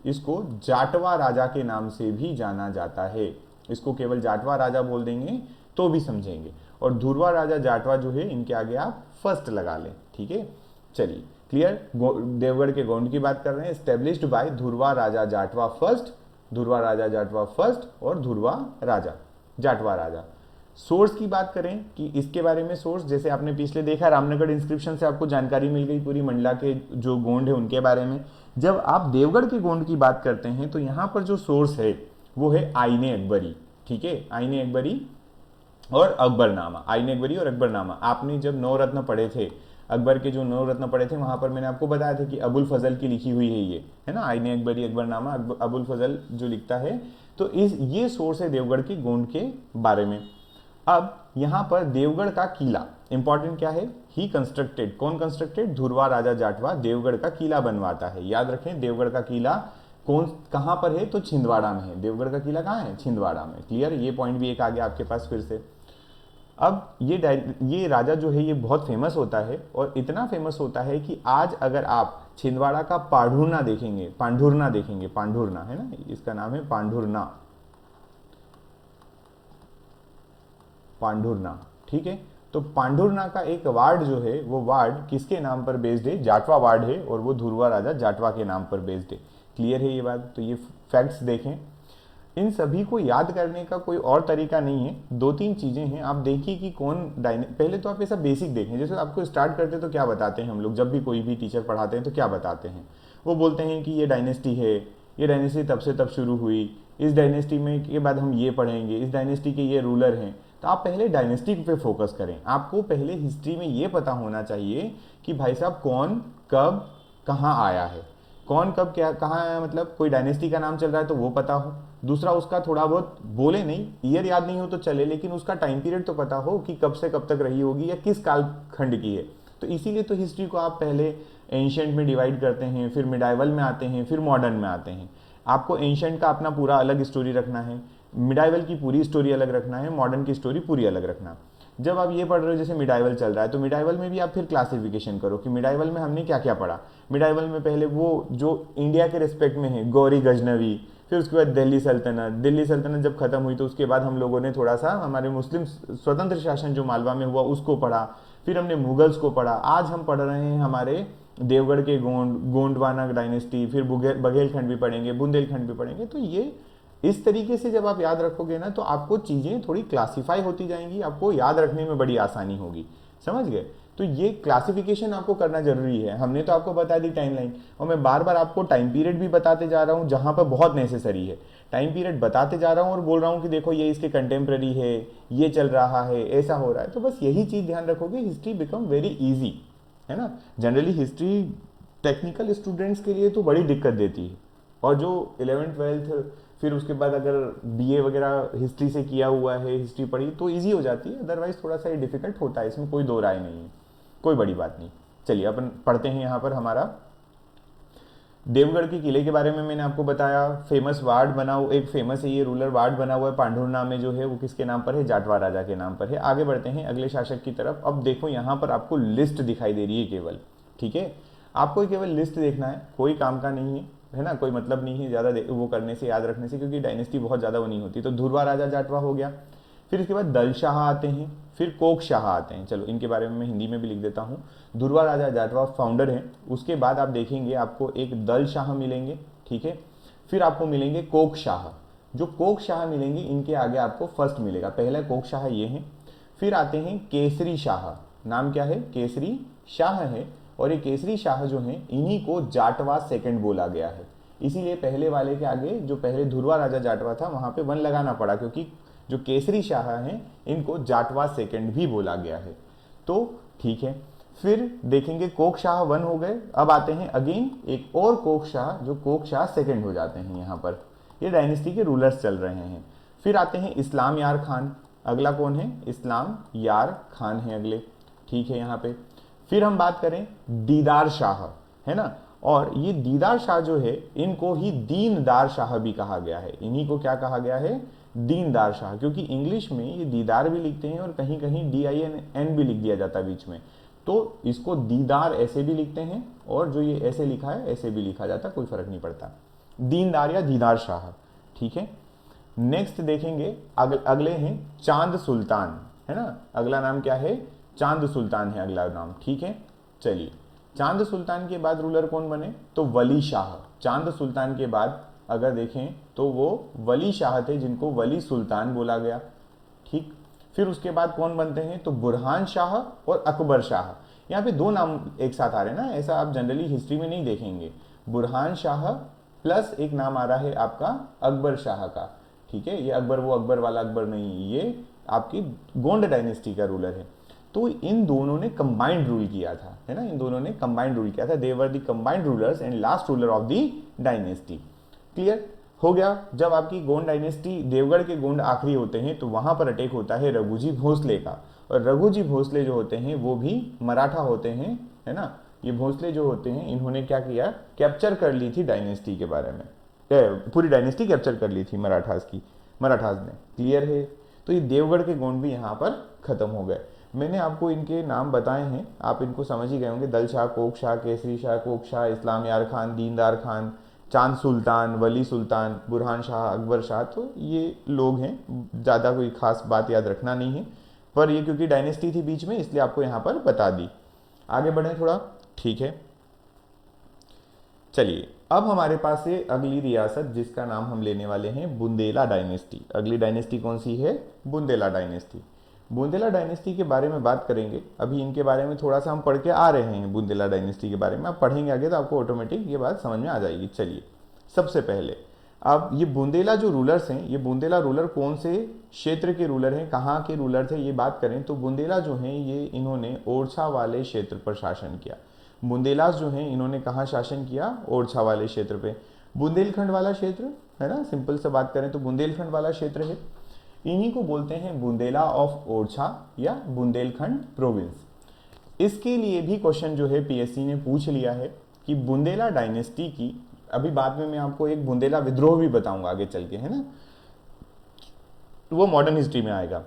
इसको जाटवा राजा के नाम से भी जाना जाता है। इसको केवल जाटवा राजा बोल देंगे तो भी समझेंगे। और धुरवा राजा जाटवा जो है इनके आगे आप फर्स्ट लगा लें। ठीक है, चलिए क्लियर। देवगढ़ के गोंड की बात कर रहे हैं, established by Dhurwa Raja Jatwa first, Dhurwa Raja Jatwa first और धुरवा राजा जाटवा राजा। सोर्स की बात करें कि इसके बारे में सोर्स, जैसे आपने पिछले देखा रामनगढ़ इंस्क्रिप्शन से आपको जानकारी मिल गई पूरी मंडला के जो गोंड है उनके बारे में। जब आप देवगढ़ के गोंड की बात करते हैं तो यहाँ पर जो सोर्स है वो है आईने अकबरी। ठीक है, आईने अकबरी और अकबरनामा, आईने अकबरी और अकबरनामा। आपने जब नवरत्न पढ़े थे, अकबर के जो नवरत्न पढ़े थे वहां पर मैंने आपको बताया था कि अबुल फजल की लिखी हुई है ये, है ना, आईने अकबरी अकबरनामा अबुल फजल जो लिखता है। तो ये सोर्स है देवगढ़ की गोंड के बारे में। अब यहाँ पर देवगढ़ का किला इंपॉर्टेंट क्या है, ही कंस्ट्रक्टेड, कौन कंस्ट्रक्टेड, धुरवा राजा जाटवा देवगढ़ का किला बनवाता है। याद रखें देवगढ़ का किला कहाँ पर है, तो छिंदवाड़ा में है। देवगढ़ का किला कहाँ है, छिंदवाड़ा में। क्लियर, ये पॉइंट भी एक आ गया आपके पास फिर से। अब ये राजा जो है ये बहुत फेमस होता है और इतना फेमस होता है कि आज अगर आप छिंदवाड़ा का पांढुरना देखेंगे, पांढुरना देखेंगे, पांढुरना है ना, इसका नाम है पांढुरना, पांढुरना। ठीक है, तो पांढुरना का एक वार्ड जो है वो वार्ड किसके नाम पर बेस्ड है, जाटवा वार्ड है और वो धुरवा राजा जाटवा के नाम पर बेस्ड है। क्लियर है ये बात। तो ये फैक्ट्स देखें, इन सभी को याद करने का कोई और तरीका नहीं है। दो तीन चीजें हैं, आप देखिए कि कौन पहले तो आप ऐसा बेसिक देखें। जैसे आपको स्टार्ट करते तो क्या बताते हैं हम लोग, जब भी कोई भी टीचर पढ़ाते हैं तो क्या बताते हैं, वो बोलते हैं कि ये डायनेस्टी है, ये डायनेस्टी तब से तब शुरू हुई, इस डायनेस्टी में के बाद हम ये पढ़ेंगे, इस डायनेस्टी के ये रूलर हैं। तो आप पहले डायनेस्टी पे फोकस करें। आपको पहले हिस्ट्री में ये पता होना चाहिए कि भाई साहब कौन कब कहाँ आया है, कौन कब क्या कहाँ आया, मतलब कोई डायनेस्टी का नाम चल रहा है तो वो पता हो। दूसरा उसका थोड़ा बहुत, बोले नहीं, ईयर याद नहीं हो तो चले, लेकिन उसका टाइम पीरियड तो पता हो कि कब से कब तक रही होगी या किस काल खंड की है। तो इसीलिए तो हिस्ट्री को आप पहले एंशिएंट में डिवाइड करते हैं, फिर मिडाइवल में आते हैं, फिर मॉडर्न में आते हैं। आपको एंशिएंट का अपना पूरा अलग स्टोरी रखना है, मिडाइवल की पूरी स्टोरी अलग रखना है, मॉडर्न की स्टोरी पूरी अलग रखना। जब आप ये पढ़ रहे हो जैसे मिडाइवल चल रहा है, तो मिडाइवल में भी आप फिर क्लासिफिकेशन करो कि मिडाइवल में हमने क्या क्या पढ़ा। मिडाइवल में पहले वो जो इंडिया के रिस्पेक्ट में है, गौरी गजनवी, फिर उसके बाद दिल्ली सल्तनत जब खत्म हुई तो उसके बाद हम लोगों ने थोड़ा सा हमारे मुस्लिम स्वतंत्र शासन जो मालवा में हुआ उसको पढ़ा, फिर हमने मुगल्स को पढ़ा। आज हम पढ़ रहे हैं हमारे देवगढ़ के गोंडवाना डायनेस्टी, फिर बघेलखंड भी पढ़ेंगे, बुंदेलखंड भी पढ़ेंगे। तो ये इस तरीके से जब आप याद रखोगे ना तो आपको चीज़ें थोड़ी क्लासिफाई होती जाएंगी, आपको याद रखने में बड़ी आसानी होगी। समझ गए? तो ये क्लासिफिकेशन आपको करना जरूरी है। हमने तो आपको बता दी टाइमलाइन, और मैं बार बार आपको टाइम पीरियड भी बताते जा रहा हूँ जहाँ पर बहुत नेसेसरी है। टाइम पीरियड बताते जा रहा हूँ और बोल रहा हूँ कि देखो ये इसके कंटेम्प्रेरी है, ये चल रहा है, ऐसा हो रहा है। तो बस यही चीज़ ध्यान रखोगे, हिस्ट्री बिकम वेरी ईजी, है ना। जनरली हिस्ट्री टेक्निकल स्टूडेंट्स के लिए तो बड़ी दिक्कत देती है, और जो 11th-12th फिर उसके बाद अगर बीए वगैरह हिस्ट्री से किया हुआ है, हिस्ट्री पढ़ी तो इजी हो जाती है। अदरवाइज थोड़ा सा ये डिफिकल्ट होता है, इसमें कोई दो राय नहीं है, कोई बड़ी बात नहीं। चलिए अपन पढ़ते हैं यहाँ पर हमारा देवगढ़ के किले के बारे में। मैंने आपको बताया फेमस वार्ड बना हुआ, एक फेमस है ये रूलर वार्ड बना हुआ है पांढुरना में, जो है वो किसके नाम पर है, जाटवा राजा के नाम पर है। आगे बढ़ते हैं अगले शासक की तरफ। अब देखो यहाँ पर आपको लिस्ट दिखाई दे रही है केवल, ठीक है। आपको केवल लिस्ट देखना है, कोई काम का नहीं है ना, कोई मतलब नहीं है ज़्यादा वो करने से, याद रखने से, क्योंकि डायनेस्टी बहुत ज़्यादा वो नहीं होती। तो धुरवा राजा जाटवा हो गया, फिर इसके बाद दल शाह आते हैं, फिर कोक शाह आते हैं। चलो इनके बारे में मैं हिंदी में भी लिख देता हूँ। धुरवा राजा जाटवा फाउंडर हैं, उसके बाद आप देखेंगे आपको एक दल शाह मिलेंगे, ठीक है। फिर आपको मिलेंगे कोक शाह। जो कोक शाह मिलेंगे इनके आगे आपको फर्स्ट मिलेगा, पहला कोक शाह ये हैं। फिर आते हैं केसरी शाह, नाम क्या है, केसरी शाह है। और ये केसरी शाह जो हैं इन्हीं को जाटवा सेकंड बोला गया है, इसीलिए पहले वाले के आगे जो पहले धुरवा राजा जाटवा था वहां पे वन लगाना पड़ा, क्योंकि जो केसरी शाह हैं इनको जाटवा सेकंड भी बोला गया है। तो ठीक है, फिर देखेंगे कोक शाह वन हो गए। अब आते हैं अगेन एक और कोक शाह, जो कोक शाह सेकंड हो जाते हैं यहाँ पर। ये डायनेस्टी के रूलर्स चल रहे हैं। फिर आते हैं इस्लाम यार खान, अगला कौन है, इस्लाम यार खान है अगले, ठीक है यहाँ पे। फिर हम बात करें दीदार शाह, है ना, और ये दीदार शाह जो है इनको ही दीनदार शाह भी कहा गया है। इन्हीं को क्या कहा गया है, दीनदार शाह, क्योंकि इंग्लिश में ये दीदार भी लिखते हैं और कहीं कहीं DIN भी लिख दिया जाता है बीच में, तो इसको दीदार ऐसे भी लिखते हैं, और जो ये ऐसे लिखा है ऐसे भी लिखा जाता, कोई फर्क नहीं पड़ता, दीनदार या दीदार शाह, ठीक है। नेक्स्ट देखेंगे अगले हैं चांद सुल्तान, है ना, अगला नाम क्या है, चांद सुल्तान है अगला नाम, ठीक है। चलिए चांद सुल्तान के बाद रूलर कौन बने, तो वली शाह। चांद सुल्तान के बाद अगर देखें तो वो वली शाह थे, जिनको वली सुल्तान बोला गया, ठीक। फिर उसके बाद कौन बनते हैं, तो बुरहान शाह और अकबर शाह। यहाँ पे दो नाम एक साथ आ रहे हैं ना, ऐसा आप जनरली हिस्ट्री में नहीं देखेंगे। बुरहान शाह प्लस एक नाम आ रहा है आपका अकबर शाह का, ठीक है। ये अकबर वो अकबर वाला अकबर नहीं, ये आपकी गोंड डायनेस्टी का रूलर है। तो इन दोनों ने कंबाइंड रूल किया था, है ना, इन दोनों ने कंबाइंड रूल किया था। They were the combined rulers and last ruler of the dynasty. Clear हो गया। जब आपकी गोंड डायनेस्टी, देवगढ़ के गोंड आखिरी होते हैं तो वहां पर अटैक होता है रघुजी भोसले का, और रघुजी भोसले जो होते हैं वो भी मराठा होते हैं, है ना। ये भोसले जो होते हैं इन्होंने क्या किया, कैप्चर कर ली थी डायनेस्टी के बारे में, पूरी डायनेस्टी कैप्चर कर ली थी मराठास ने। क्लियर है। तो ये देवगढ़ के गोंड भी यहाँ पर खत्म हो गए। मैंने आपको इनके नाम बताए हैं, आप इनको समझ ही गए होंगे, दल शाह, कोक शाह, केसरी शाह, कोक शाह, इस्लाम यार खान, दीनदार खान, चांद सुल्तान, वली सुल्तान, बुरहान शाह, अकबर शाह। तो ये लोग हैं, ज़्यादा कोई खास बात याद रखना नहीं है, पर ये क्योंकि डायनेस्टी थी बीच में इसलिए आपको यहाँ पर बता दी। आगे बढ़ें थोड़ा, ठीक है। चलिए अब हमारे पास है अगली रियासत जिसका नाम हम लेने वाले हैं बुंदेला डायनेस्टी। अगली डायनेस्टी कौन सी है, बुंदेला डायनेस्टी। बुंदेला डायनेस्टी के बारे में बात करेंगे। अभी इनके बारे में थोड़ा सा हम पढ़ के आ रहे हैं, बुंदेला डायनेस्टी के बारे में। आप पढ़ेंगे आगे तो आपको ऑटोमेटिक ये बात समझ में आ जाएगी। चलिए सबसे पहले अब ये बुंदेला जो रूलर्स हैं, ये बुंदेला रूलर कौन से क्षेत्र के रूलर हैं, कहाँ के रूलर थे, ये बात करें तो बुंदेला जो हैं ये इन्होंने ओरछा वाले क्षेत्र पर शासन किया। बुंदेलास जो हैं इन्होंने कहाँ शासन किया, ओरछा वाले क्षेत्र पे। बुंदेलखंड वाला क्षेत्र है ना, सिंपल से बात करें तो बुंदेलखंड वाला क्षेत्र है, इन्हीं को बोलते हैं बुंदेला ऑफ ओरछा या बुंदेलखंड प्रोविंस। इसके लिए भी क्वेश्चन जो है पीएससी ने पूछ लिया है कि बुंदेला डायनेस्टी की, अभी बाद में मैं आपको एक बुंदेला विद्रोह भी बताऊंगा आगे चल के, है ना, वो मॉडर्न हिस्ट्री में आएगा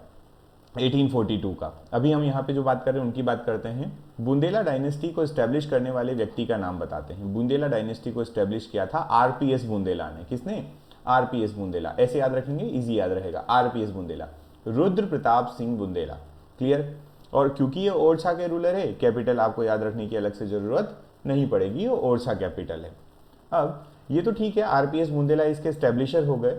1842 का। अभी हम यहाँ पे जो बात कर रहे हैं उनकी बात करते हैं। बुंदेला डायनेस्टी को एस्टेब्लिश करने वाले व्यक्ति का नाम बताते हैं। बुंदेला डायनेस्टी को एस्टेब्लिश किया था आरपीएस बुंदेला ने। किसने? आरपीएस बुंदेला। ऐसे याद रखेंगे, इजी याद रहेगा, आरपीएस बुंदेला। रुद्र प्रताप सिंह बुंदेला। क्लियर? और क्योंकि ये ओरछा के रूलर है, कैपिटल आपको याद रखने की अलग से जरूरत नहीं पड़ेगी, ये ओरछा कैपिटल है। अब ये तो ठीक है, आरपीएस बुंदेला इसके एस्टेब्लिशर हो गए।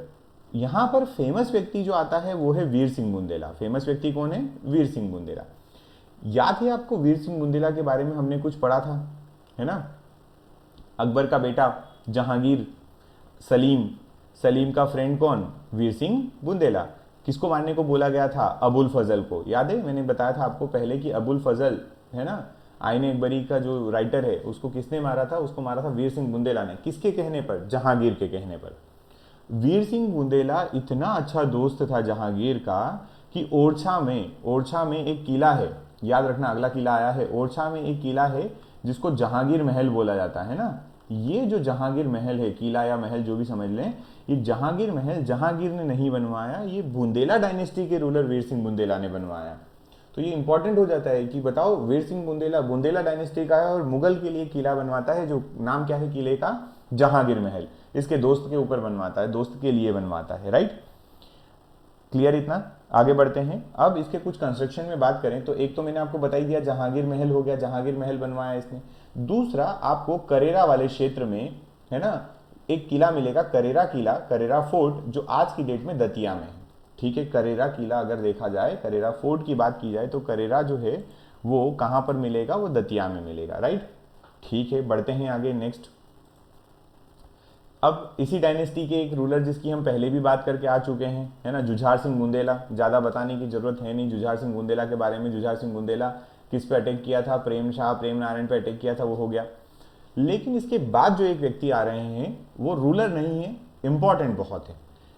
यहां पर फेमस व्यक्ति जो आता है वो है वीर सिंह बुंदेला। फेमस व्यक्ति कौन है? वीर सिंह बुंदेला। याद है आपको वीर सिंह बुंदेला के बारे में हमने कुछ पढ़ा था, है ना? अकबर का बेटा जहांगीर, सलीम, सलीम का फ्रेंड कौन? वीर सिंह बुंदेला। किसको मारने को बोला गया था? अबुल फजल को। याद है, मैंने बताया था आपको पहले कि अबुल फजल, है ना, आईने अकबरी का जो राइटर है, उसको किसने मारा था? उसको मारा था वीर सिंह बुंदेला ने। किसके कहने पर? जहांगीर के कहने पर। वीर सिंह बुंदेला इतना अच्छा दोस्त था जहांगीर का कि ओरछा में एक किला है, याद रखना अगला किला आया है। ओरछा में एक किला है जिसको जहांगीर महल बोला जाता है ना। ये जो जहांगीर महल है, किला या महल जो भी समझ लें, ये जहांगीर महल जहांगीर ने नहीं बनवाया, ये बुंदेला डायनेस्टी के रूलर वीर सिंह बुंदेला ने बनवाया। तो ये इंपॉर्टेंट हो जाता है कि बताओ, वीर सिंह बुंदेला बुंदेला डायनेस्टी का है और मुगल के लिए किला बनवाता है, जो नाम क्या है किले का? जहांगीर महल। इसके दोस्त के ऊपर बनवाता है, दोस्त के लिए बनवाता है। राइट? क्लियर इतना? आगे बढ़ते हैं। अब इसके कुछ कंस्ट्रक्शन में बात करें तो एक तो मैंने आपको बता ही दिया, जहांगीर महल हो गया, जहांगीर महल बनवाया इसने। दूसरा आपको करेरा वाले क्षेत्र में, है ना, एक किला मिलेगा, करेरा किला, करेरा फोर्ट, जो आज की डेट में दतिया में है। ठीक है, करेरा किला अगर देखा जाए, करेरा फोर्ट की बात की जाए तो करेरा जो है वो कहां पर मिलेगा? वो दतिया में मिलेगा। राइट? ठीक है, बढ़ते हैं आगे नेक्स्ट। अब इसी डायनेस्टी के एक रूलर जिसकी हम पहले भी बात करके आ चुके हैं, है ना, जुझार सिंह बुंदेला। ज्यादा बताने की जरूरत है नहीं जुझार सिंह बुंदेला के बारे में। जुझार सिंह बुंदेला किस पे अटैक किया था? प्रेम नारायण पे अटैक किया था, वो हो गया। लेकिन इसके बाद जो एक व्यक्ति आ रहे हैं वो रूलर नहीं है, इंपॉर्टेंट बहुत है।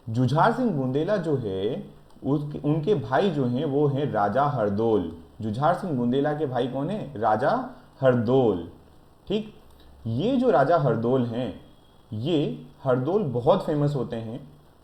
जुझार सिंह बुंदेला जो है उनके भाई जो हैं वो हैं राजा हरदौल। जुझार सिंह बुंदेला के भाई कौन है? राजा हरदौल। ठीक, ये जो राजा हरदौल हैं, ये हरदौल बहुत फेमस होते हैं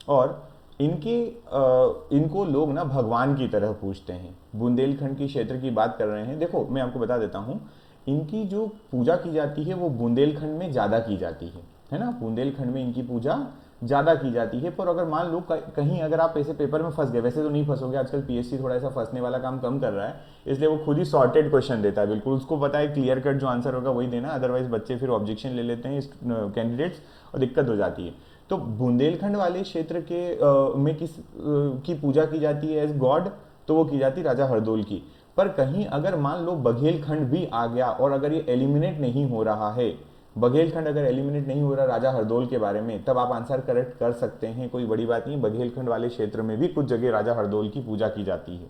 और इनको लोग ना भगवान की तरह पूजते हैं। बुंदेलखंड की क्षेत्र की बात कर रहे हैं। देखो मैं आपको बता देता हूँ, इनकी जो पूजा की जाती है वो बुंदेलखंड में ज़्यादा की जाती है ना, बुंदेलखंड में इनकी पूजा ज़्यादा की जाती है। पर अगर मान लो कहीं अगर आप ऐसे पेपर में फंस गए, वैसे तो नहीं फंसोगे, आजकल पीएससी थोड़ा सा फंसने वाला काम कम कर रहा है, इसलिए वो खुद ही सॉर्टेड क्वेश्चन देता है। बिल्कुल उसको पता है क्लियर कट जो आंसर होगा वही देना, अदरवाइज बच्चे फिर ऑब्जेक्शन ले लेते हैं कैंडिडेट्स और दिक्कत हो जाती है। तो बुंदेलखंड वाले क्षेत्र के में किस की पूजा की जाती है एज गॉड? तो वो की जाती है राजा हरदौल की। पर कहीं अगर मान लो बघेलखंड भी आ गया और अगर ये एलिमिनेट नहीं हो रहा है, बघेलखंड अगर एलिमिनेट नहीं हो रहा राजा हरदौल के बारे में, तब आप आंसर करेक्ट कर सकते हैं, कोई बड़ी बात नहीं। बघेलखंड वाले क्षेत्र में भी कुछ जगह राजा हरदौल की पूजा की जाती है।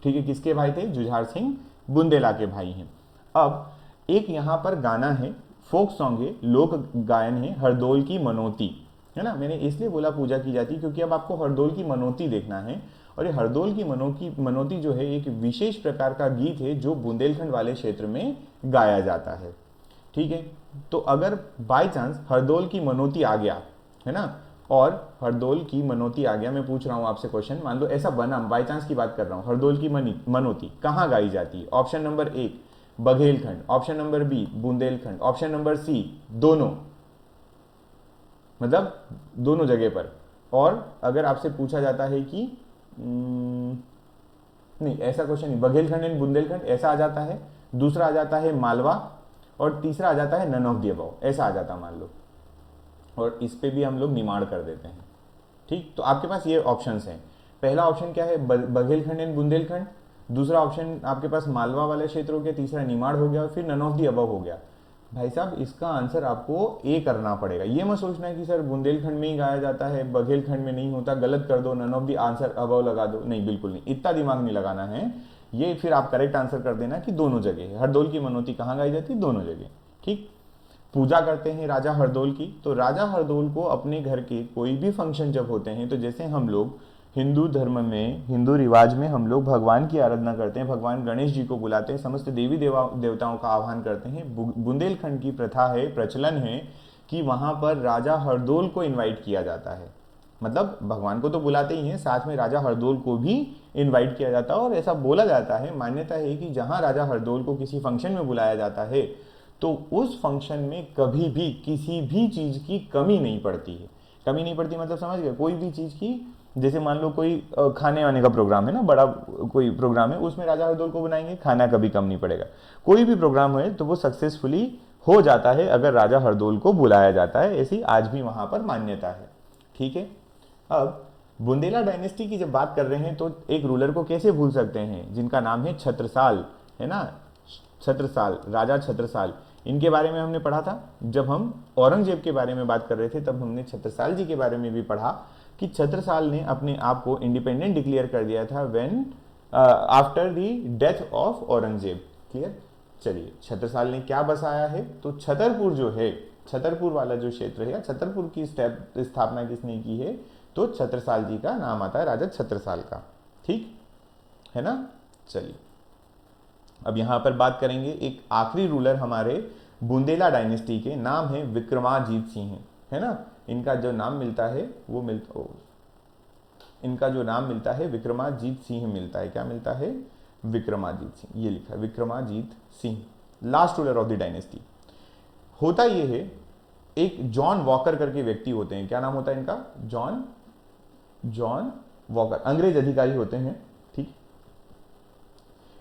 ठीक है, किसके भाई थे? जुझार सिंह बुंदेला के भाई हैं। अब एक यहाँ पर गाना है, फोक सॉन्ग है, लोक गायन है, हरदौल की मनोती, है ना। मैंने इसलिए बोला पूजा की जाती क्योंकि अब आपको हरदौल की मनोती देखना है। और ये हरदौल की मनोती जो है एक विशेष प्रकार का गीत है जो बुंदेलखंड वाले क्षेत्र में गाया जाता है। ठीक है, तो अगर बाय चांस हरदौल की मनोती आ गया, है ना, और हरदौल की मनोती आ गया, मैं पूछ रहा हूं आपसे क्वेश्चन, मान लो ऐसा बना, बाय चांस की बात कर रहा हूं, हरदौल की मनोती कहां गाई जाती है? Option number 1 Baghelkhand, option number B Bundelkhand, option number C दोनों, मतलब दोनों जगह पर। और अगर आपसे पूछा जाता है कि नहीं, ऐसा क्वेश्चन नहीं, बघेलखंड एंड बुंदेलखंड ऐसा आ जाता है, दूसरा आ जाता है मालवा, और तीसरा आ जाता है नन ऑफ द अबव, ऐसा आ जाता मान लो, और इस पे भी हम लोग निमाड़ कर देते हैं। ठीक, तो आपके पास ये ऑप्शंस हैं। पहला ऑप्शन क्या है? बघेलखंड एंड बुंदेलखंड। दूसरा ऑप्शन आपके पास मालवा वाले क्षेत्रों के, तीसरा निमाड़ हो गया, और फिर नन ऑफ द अबव हो गया। भाई साहब इसका आंसर आपको ए करना पड़ेगा। ये मत सोचना है कि सर बुंदेलखंड में ही गाया जाता है, बघेलखंड में नहीं होता, गलत कर दो, none of the answer above लगा दो। नहीं, बिल्कुल नहीं, इतना दिमाग नहीं लगाना है। ये फिर आप करेक्ट आंसर कर देना कि दोनों जगह है। हरदौल की मनोती कहाँ गाई जाती है? दोनों जगह। ठीक, पूजा करते हैं राजा हरदौल की। तो राजा हरदौल को अपने घर के कोई भी फंक्शन जब होते हैं, तो जैसे हम लोग हिंदू धर्म में, हिंदू रिवाज में हम लोग भगवान की आराधना करते हैं, भगवान गणेश जी को बुलाते हैं, समस्त देवी देवताओं का आह्वान करते हैं। बुंदेलखंड की प्रथा है, प्रचलन है कि वहां पर राजा हरदौल को इनवाइट किया जाता है। मतलब भगवान को तो बुलाते ही हैं, साथ में राजा हरदोल को भी इनवाइट किया जाता है। और ऐसा बोला जाता है, मान्यता है कि जहां राजा हरदोल को किसी फंक्शन में बुलाया जाता है तो उस फंक्शन में कभी भी किसी भी चीज़ की कमी नहीं पड़ती है। कमी नहीं पड़ती मतलब समझ गए, कोई भी चीज़ की, जैसे मान लो कोई खाने वाने का प्रोग्राम है ना, बड़ा कोई प्रोग्राम है, उसमें राजा हरदोल को बनाएंगे, खाना कभी कम नहीं पड़ेगा। कोई भी प्रोग्राम है तो वो सक्सेसफुली हो जाता है अगर राजा हरदोल को बुलाया जाता है, ऐसी आज भी वहां पर मान्यता है। ठीक है। अब बुंदेला डायनेस्टी की जब बात कर रहे हैं तो एक रूलर को कैसे भूल सकते हैं जिनका नाम है छत्रसाल, है ना, छत्रसाल, राजा छत्रसाल। इनके बारे में हमने पढ़ा था जब हम औरंगजेब के बारे में बात कर रहे थे, तब हमने छत्रसाल जी के बारे में भी पढ़ा कि छत्रसाल ने अपने आप को इंडिपेंडेंट डिक्लेयर कर दिया था when after the death of Aurangzeb. Clear. चलिए, छत्रसाल ने क्या बसाया है, तो छतरपुर जो है, छतरपुर वाला जो क्षेत्र है, छतरपुर की स्थापना किसने की है, तो छत्रसाल जी का नाम आता है, राजा छत्रसाल का। ठीक है ना। चलिए, अब यहां पर बात करेंगे एक आखिरी रूलर हमारे बुंदेला डायनेस्टी के, नाम है विक्रमाजीत सिंह, है ना। इनका जो नाम मिलता है वो इनका जो नाम मिलता है विक्रमाजीत सिंह मिलता है। क्या मिलता है, विक्रमाजीत सिंह, ये लिखा है Vikramajeet Singh, last ruler of the dynasty. होता ये है, एक जॉन वॉकर करके व्यक्ति होते हैं, क्या नाम होता है इनका, जॉन वॉकर, अंग्रेज अधिकारी होते हैं। ठीक।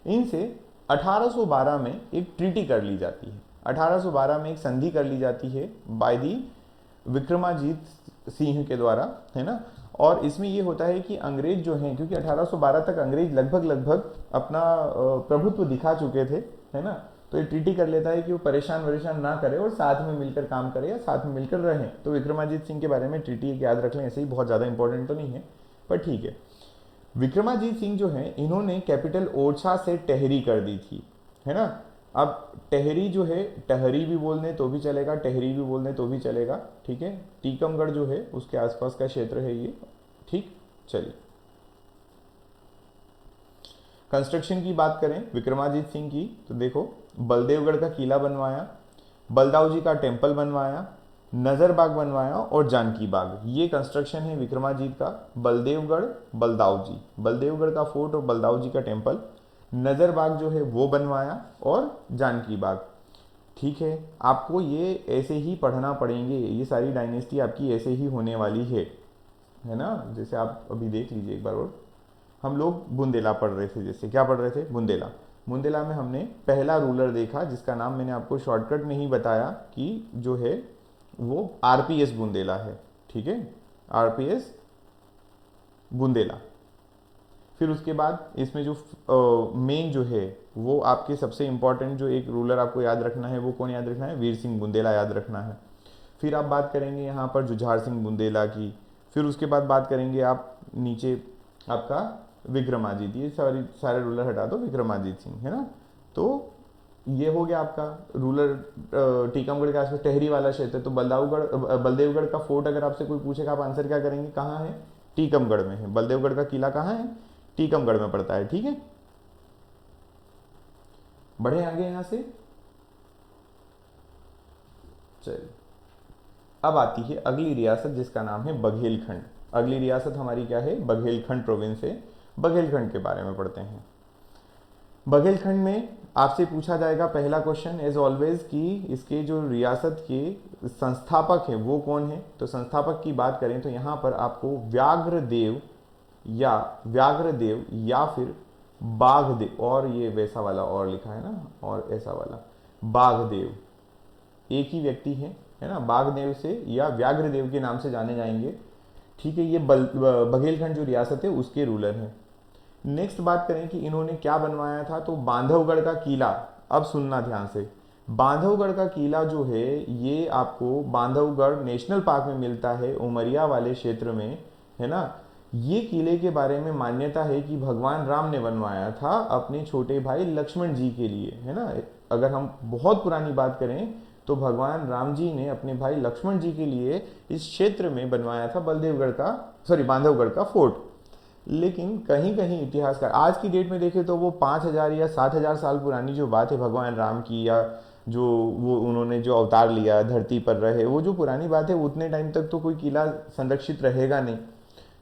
इनसे 1812 में एक ट्रीटी कर ली जाती है, 1812 में एक संधि कर ली जाती है बाय दी विक्रमाजीत सिंह के द्वारा, है ना। और इसमें यह होता है कि अंग्रेज जो हैं, क्योंकि 1812 तक अंग्रेज लगभग अपना प्रभुत्व दिखा चुके थे, है ना, तो ये ट्रीटी कर लेता है कि वो परेशान ना करे और साथ में मिलकर काम करे या साथ में मिलकर रहें। तो विक्रमाजीत सिंह के बारे में ट्रीटी एक याद रख लें, ऐसे ही बहुत ज़्यादा इंपॉर्टेंट तो नहीं है, पर ठीक है। विक्रमाजीत सिंह जो है, इन्होंने कैपिटल ओरछा से टेहरी कर दी थी, है ना। अब टेहरी जो है, टहरी भी बोल दें तो भी चलेगा, टेहरी भी बोल दें तो भी चलेगा। ठीक है। टीकमगढ़ जो है उसके आसपास का क्षेत्र है ये। ठीक। चलिए, कंस्ट्रक्शन की बात करें विक्रमाजीत सिंह की, तो देखो, बलदेवगढ़ का किला बनवाया, बलदाऊ जी का टेम्पल बनवाया, नजर बाग बनवाया और जानकी बाग। ये कंस्ट्रक्शन है विक्रमाजीत का। बलदेवगढ़, बलदाऊ जी, बलदेवगढ़ का फोर्ट और बलदाऊ जी का टेम्पल, नजर बाग जो है वो बनवाया और जानकी बाग। ठीक है। आपको ये ऐसे ही पढ़ना पड़ेंगे, ये सारी डायनेस्टी आपकी ऐसे ही होने वाली है ना। जैसे आप अभी देख लीजिए एक बार और, हम लोग बुंदेला पढ़ रहे थे, जैसे क्या पढ़ रहे थे, बुंदेला। बुंदेला में हमने पहला रूलर देखा जिसका नाम मैंने आपको शॉर्टकट में ही बताया कि जो है वो आरपीएस बुंदेला है। ठीक है, आरपीएस बुंदेला। फिर उसके बाद इसमें जो मेन जो है वो आपके सबसे इंपॉर्टेंट जो एक रूलर आपको याद रखना है, वो कौन याद रखना है, वीर सिंह बुंदेला याद रखना है। फिर आप बात करेंगे यहाँ पर जुझार सिंह बुंदेला की। फिर उसके बाद बात करेंगे आप नीचे आपका विक्रमाजीत, ये सारे रूलर हटा दो, विक्रमाजीत सिंह, है ना। तो ये हो गया आपका रूलर टीकमगढ़ के आसपास टेहरी वाला क्षेत्र। तो बलदेवगढ़ का फोर्ट अगर आपसे कोई पूछेगा, आप आंसर क्या करेंगे, कहाँ है, टीकमगढ़ में है। बलदेवगढ़ का किला कहाँ है, टीकमगढ़ में पड़ता है। ठीक है, बढ़े आगे यहां से। चलिए, अब आती है अगली रियासत जिसका नाम है बघेलखंड। अगली रियासत हमारी क्या है, बघेलखंड प्रोविंस है। बघेलखंड के बारे में पढ़ते हैं। बघेलखंड में आपसे पूछा जाएगा पहला क्वेश्चन एज ऑलवेज कि इसके जो रियासत के संस्थापक है वो कौन है। तो संस्थापक की बात करें तो यहां पर आपको व्याघ्रदेव या फिर बाघदेव, और ये वैसा वाला और लिखा है ना, और ऐसा वाला बाघदेव, एक ही व्यक्ति है ना, बाघदेव से या व्याघ्रदेव के नाम से जाने जाएंगे। ठीक है, ये बघेलखंड जो रियासत है उसके रूलर हैं। नेक्स्ट बात करें कि इन्होंने क्या बनवाया था, तो बांधवगढ़ का किला। अब सुनना ध्यान से, बांधवगढ़ का किला जो है ये आपको बांधवगढ़ नेशनल पार्क में मिलता है, उमरिया वाले क्षेत्र में, है ना। ये किले के बारे में मान्यता है कि भगवान राम ने बनवाया था अपने छोटे भाई लक्ष्मण जी के लिए, है ना। अगर हम बहुत पुरानी बात करें तो भगवान राम जी ने अपने भाई लक्ष्मण जी के लिए इस क्षेत्र में बनवाया था बांधवगढ़ का फोर्ट। लेकिन कहीं कहीं इतिहासकार आज की डेट में देखें तो वो 5000 या 7000 साल पुरानी जो बात है भगवान राम की या जो वो उन्होंने जो अवतार लिया, धरती पर रहे, वो जो पुरानी बात है, उतने टाइम तक तो कोई किला संरक्षित रहेगा नहीं।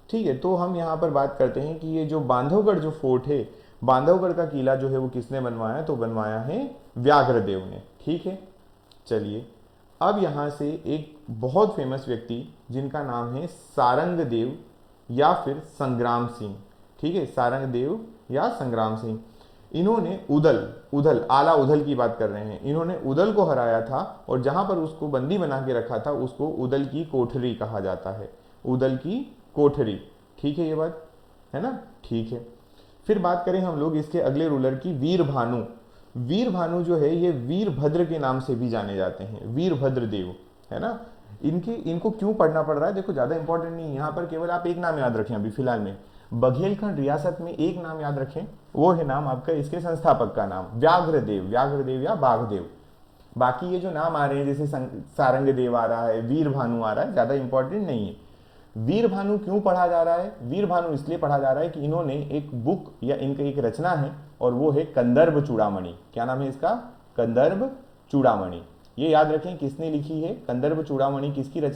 ठीक है, तो हम यहाँ पर बात करते हैं कि ये जो बांधवगढ़ जो फोर्ट है, बांधवगढ़ का किला जो है वो किसने बनवाया, तो बनवाया है व्याघ्रदेव ने। ठीक है, चलिए अब यहाँ से एक बहुत फेमस व्यक्ति जिनका नाम है सारंगदेव या फिर संग्राम सिंह। ठीक है, सारंगदेव या संग्राम सिंह, इन्होंने उदल उदल आला उदल की बात कर रहे हैं, इन्होंने उदल को हराया था और जहां पर उसको बंदी बना के रखा था उसको उदल की कोठरी कहा जाता है, उदल की कोठरी। ठीक है, ये बात है ना। ठीक है, फिर बात करें हम लोग इसके अगले रूलर की, वीरभानु। वीरभानु जो है ये वीरभद्र के नाम से भी जाने जाते हैं, वीरभद्र देव, है ना। इनको क्यों पढ़ना पड़ रहा है, देखो ज्यादा इंपॉर्टेंट नहीं, यहाँ पर केवल आप एक नाम याद रखें अभी फिलहाल में, बघेलखंड रियासत में एक नाम याद रखें, वो है नाम आपका इसके संस्थापक का नाम व्याघ्रदेव, व्याघ्रदेव या बाघदेव। बाकी ये जो नाम आ रहे हैं जैसे सारंगदेव आ रहा है, वीरभानु आ रहा है, ज्यादा इंपॉर्टेंट नहीं है। वीरभानु क्यों पढ़ा जा रहा है, वीरभानु इसलिए पढ़ा जा रहा है कि इन्होंने एक बुक या इनका एक रचना है और वो है कंदर्प चूड़ामणि। क्या नाम है इसका, कंदर्प चूड़ामणि। ये याद रखें किसने लिखी है कंदर्प चूड़ामणि,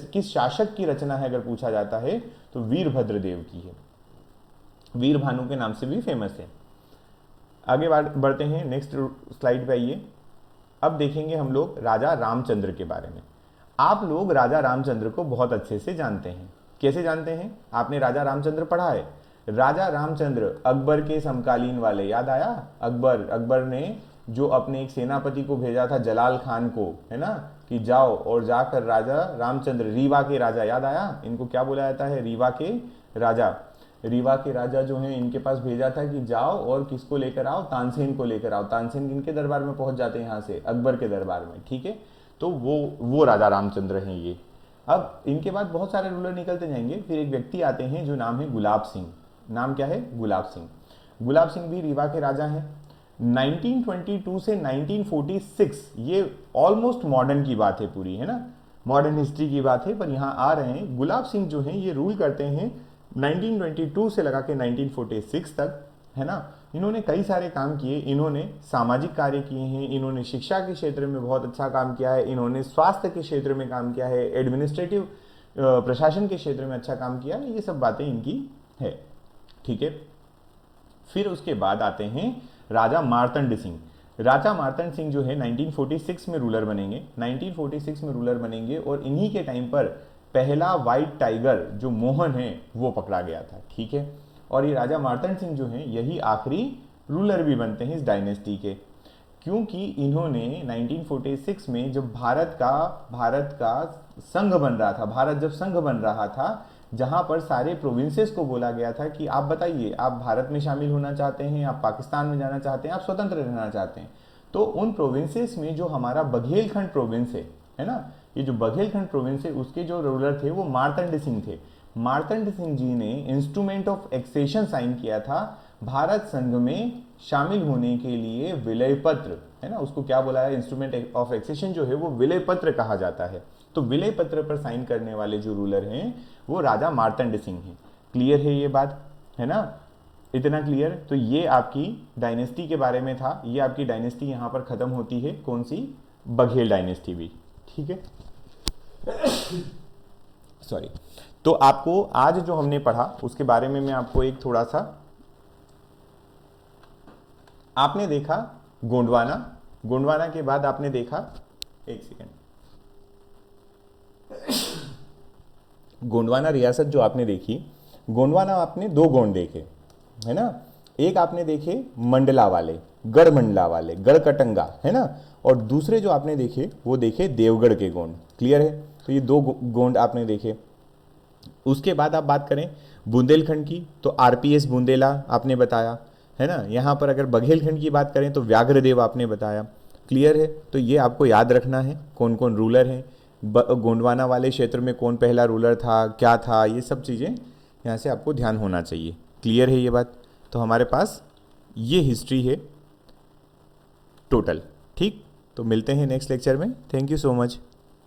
किस शासक की रचना है अगर पूछा जाता है तो वीरभद्र देव की है, वीरभानु के नाम से भी फेमस है। आगे बढ़ते हैं, नेक्स्ट स्लाइड पे आइए। अब देखेंगे हम लोग राजा रामचंद्र के बारे में। आप लोग राजा रामचंद्र को बहुत अच्छे से जानते हैं, कैसे जानते हैं, आपने राजा रामचंद्र पढ़ा है। राजा रामचंद्र अकबर के समकालीन वाले, याद आया, अकबर ने जो अपने एक सेनापति को भेजा था जलाल खान को, है ना, कि जाओ और जाकर राजा रामचंद्र, रीवा के राजा, याद आया, इनको क्या बोला जाता है, रीवा के राजा। रीवा के राजा जो हैं इनके पास भेजा था कि जाओ और किसको लेकर आओ, तानसेन को लेकर आओ। तानसेन इनके दरबार में पहुंच जाते हैं यहाँ से, अकबर के दरबार में। ठीक है, तो वो राजा रामचंद्र हैं ये। अब इनके बाद बहुत सारे रूलर निकलते जाएंगे, फिर एक व्यक्ति आते हैं जो नाम है गुलाब सिंह। नाम क्या है, गुलाब सिंह। गुलाब सिंह भी रीवा के राजा हैं। 1922 से 1946, ये ऑलमोस्ट मॉडर्न की बात है पूरी, है ना, मॉडर्न हिस्ट्री की बात है, पर यहाँ आ रहे हैं। गुलाब सिंह जो हैं ये रूल करते हैं 1922 से लगा के 1946 तक, है ना। इन्होंने कई सारे काम किए, इन्होंने सामाजिक कार्य किए हैं, इन्होंने शिक्षा के क्षेत्र में बहुत अच्छा काम किया है, इन्होंने स्वास्थ्य के क्षेत्र में काम किया है, एडमिनिस्ट्रेटिव प्रशासन के क्षेत्र में अच्छा काम किया है, ये सब बातें इनकी है। ठीक है, फिर उसके बाद आते हैं राजा मार्तंड सिंह। राजा मार्तंड सिंह जो है 1946 में रूलर बनेंगे, 1946 में रूलर बनेंगे और इन्हीं के टाइम पर पहला व्हाइट टाइगर जो मोहन है वो पकड़ा गया था। ठीक है, और ये राजा मार्तंड सिंह जो हैं यही आखिरी रूलर भी बनते हैं इस डायनेस्टी के, क्योंकि इन्होंने 1946 में जब भारत का संघ बन रहा था, भारत जब संघ बन रहा था, जहां पर सारे प्रोविंसेस को बोला गया था कि आप बताइए, आप भारत में शामिल होना चाहते हैं, आप पाकिस्तान में जाना चाहते हैं, आप स्वतंत्र रहना चाहते हैं। तो उन प्रोविंसेस में जो हमारा बघेलखंड प्रोविंस है ना, ये जो बघेलखंड प्रोविंस है उसके जो रूलर थे वो मार्तंड सिंह थे। मार्तंड सिंह जी ने इंस्ट्रूमेंट ऑफ एक्सेशन साइन किया था भारत संघ में शामिल होने के लिए, विलय पत्र, है ना, उसको क्या बोला है, इंस्ट्रूमेंट ऑफ एक्सेशन जो है वो विलय पत्र कहा जाता है। तो विलय पत्र पर साइन करने वाले जो रूलर हैं वो राजा मार्तंड सिंह हैं। क्लियर है ये बात, है ना, इतना क्लियर। तो ये आपकी डायनेस्टी के बारे में था, ये आपकी डायनेस्टी यहाँ पर खत्म होती है, कौन सी, बघेल डायनेस्टी भी। ठीक है, सॉरी। तो आपको आज जो हमने पढ़ा उसके बारे में मैं आपको एक थोड़ा सा, आपने देखा गोंडवाना, गोंडवाना के बाद आपने देखा, एक सेकेंड, गोंडवाना रियासत जो आपने देखी, गोंडवाना आपने दो गोंड देखे, है ना, एक आपने देखे मंडला वाले, गढ़ मंडला वाले, गढ़कटंगा, है ना, और दूसरे जो आपने देखे वो देखे देवगढ़ के गोंड। क्लियर है, तो ये दो गोंड आपने देखे। उसके बाद आप बात करें बुंदेलखंड की, तो आरपीएस बुंदेला आपने बताया, है ना। यहाँ पर अगर बघेलखंड की बात करें तो व्याघ्रदेव आपने बताया। क्लियर है, तो ये आपको याद रखना है कौन कौन रूलर हैं, गोंडवाना वाले क्षेत्र में कौन पहला रूलर था, क्या था, ये सब चीज़ें यहाँ से आपको ध्यान होना चाहिए। क्लियर है ये बात। तो हमारे पास ये हिस्ट्री है टोटल। ठीक, तो मिलते हैं नेक्स्ट लेक्चर में। Thank you so much.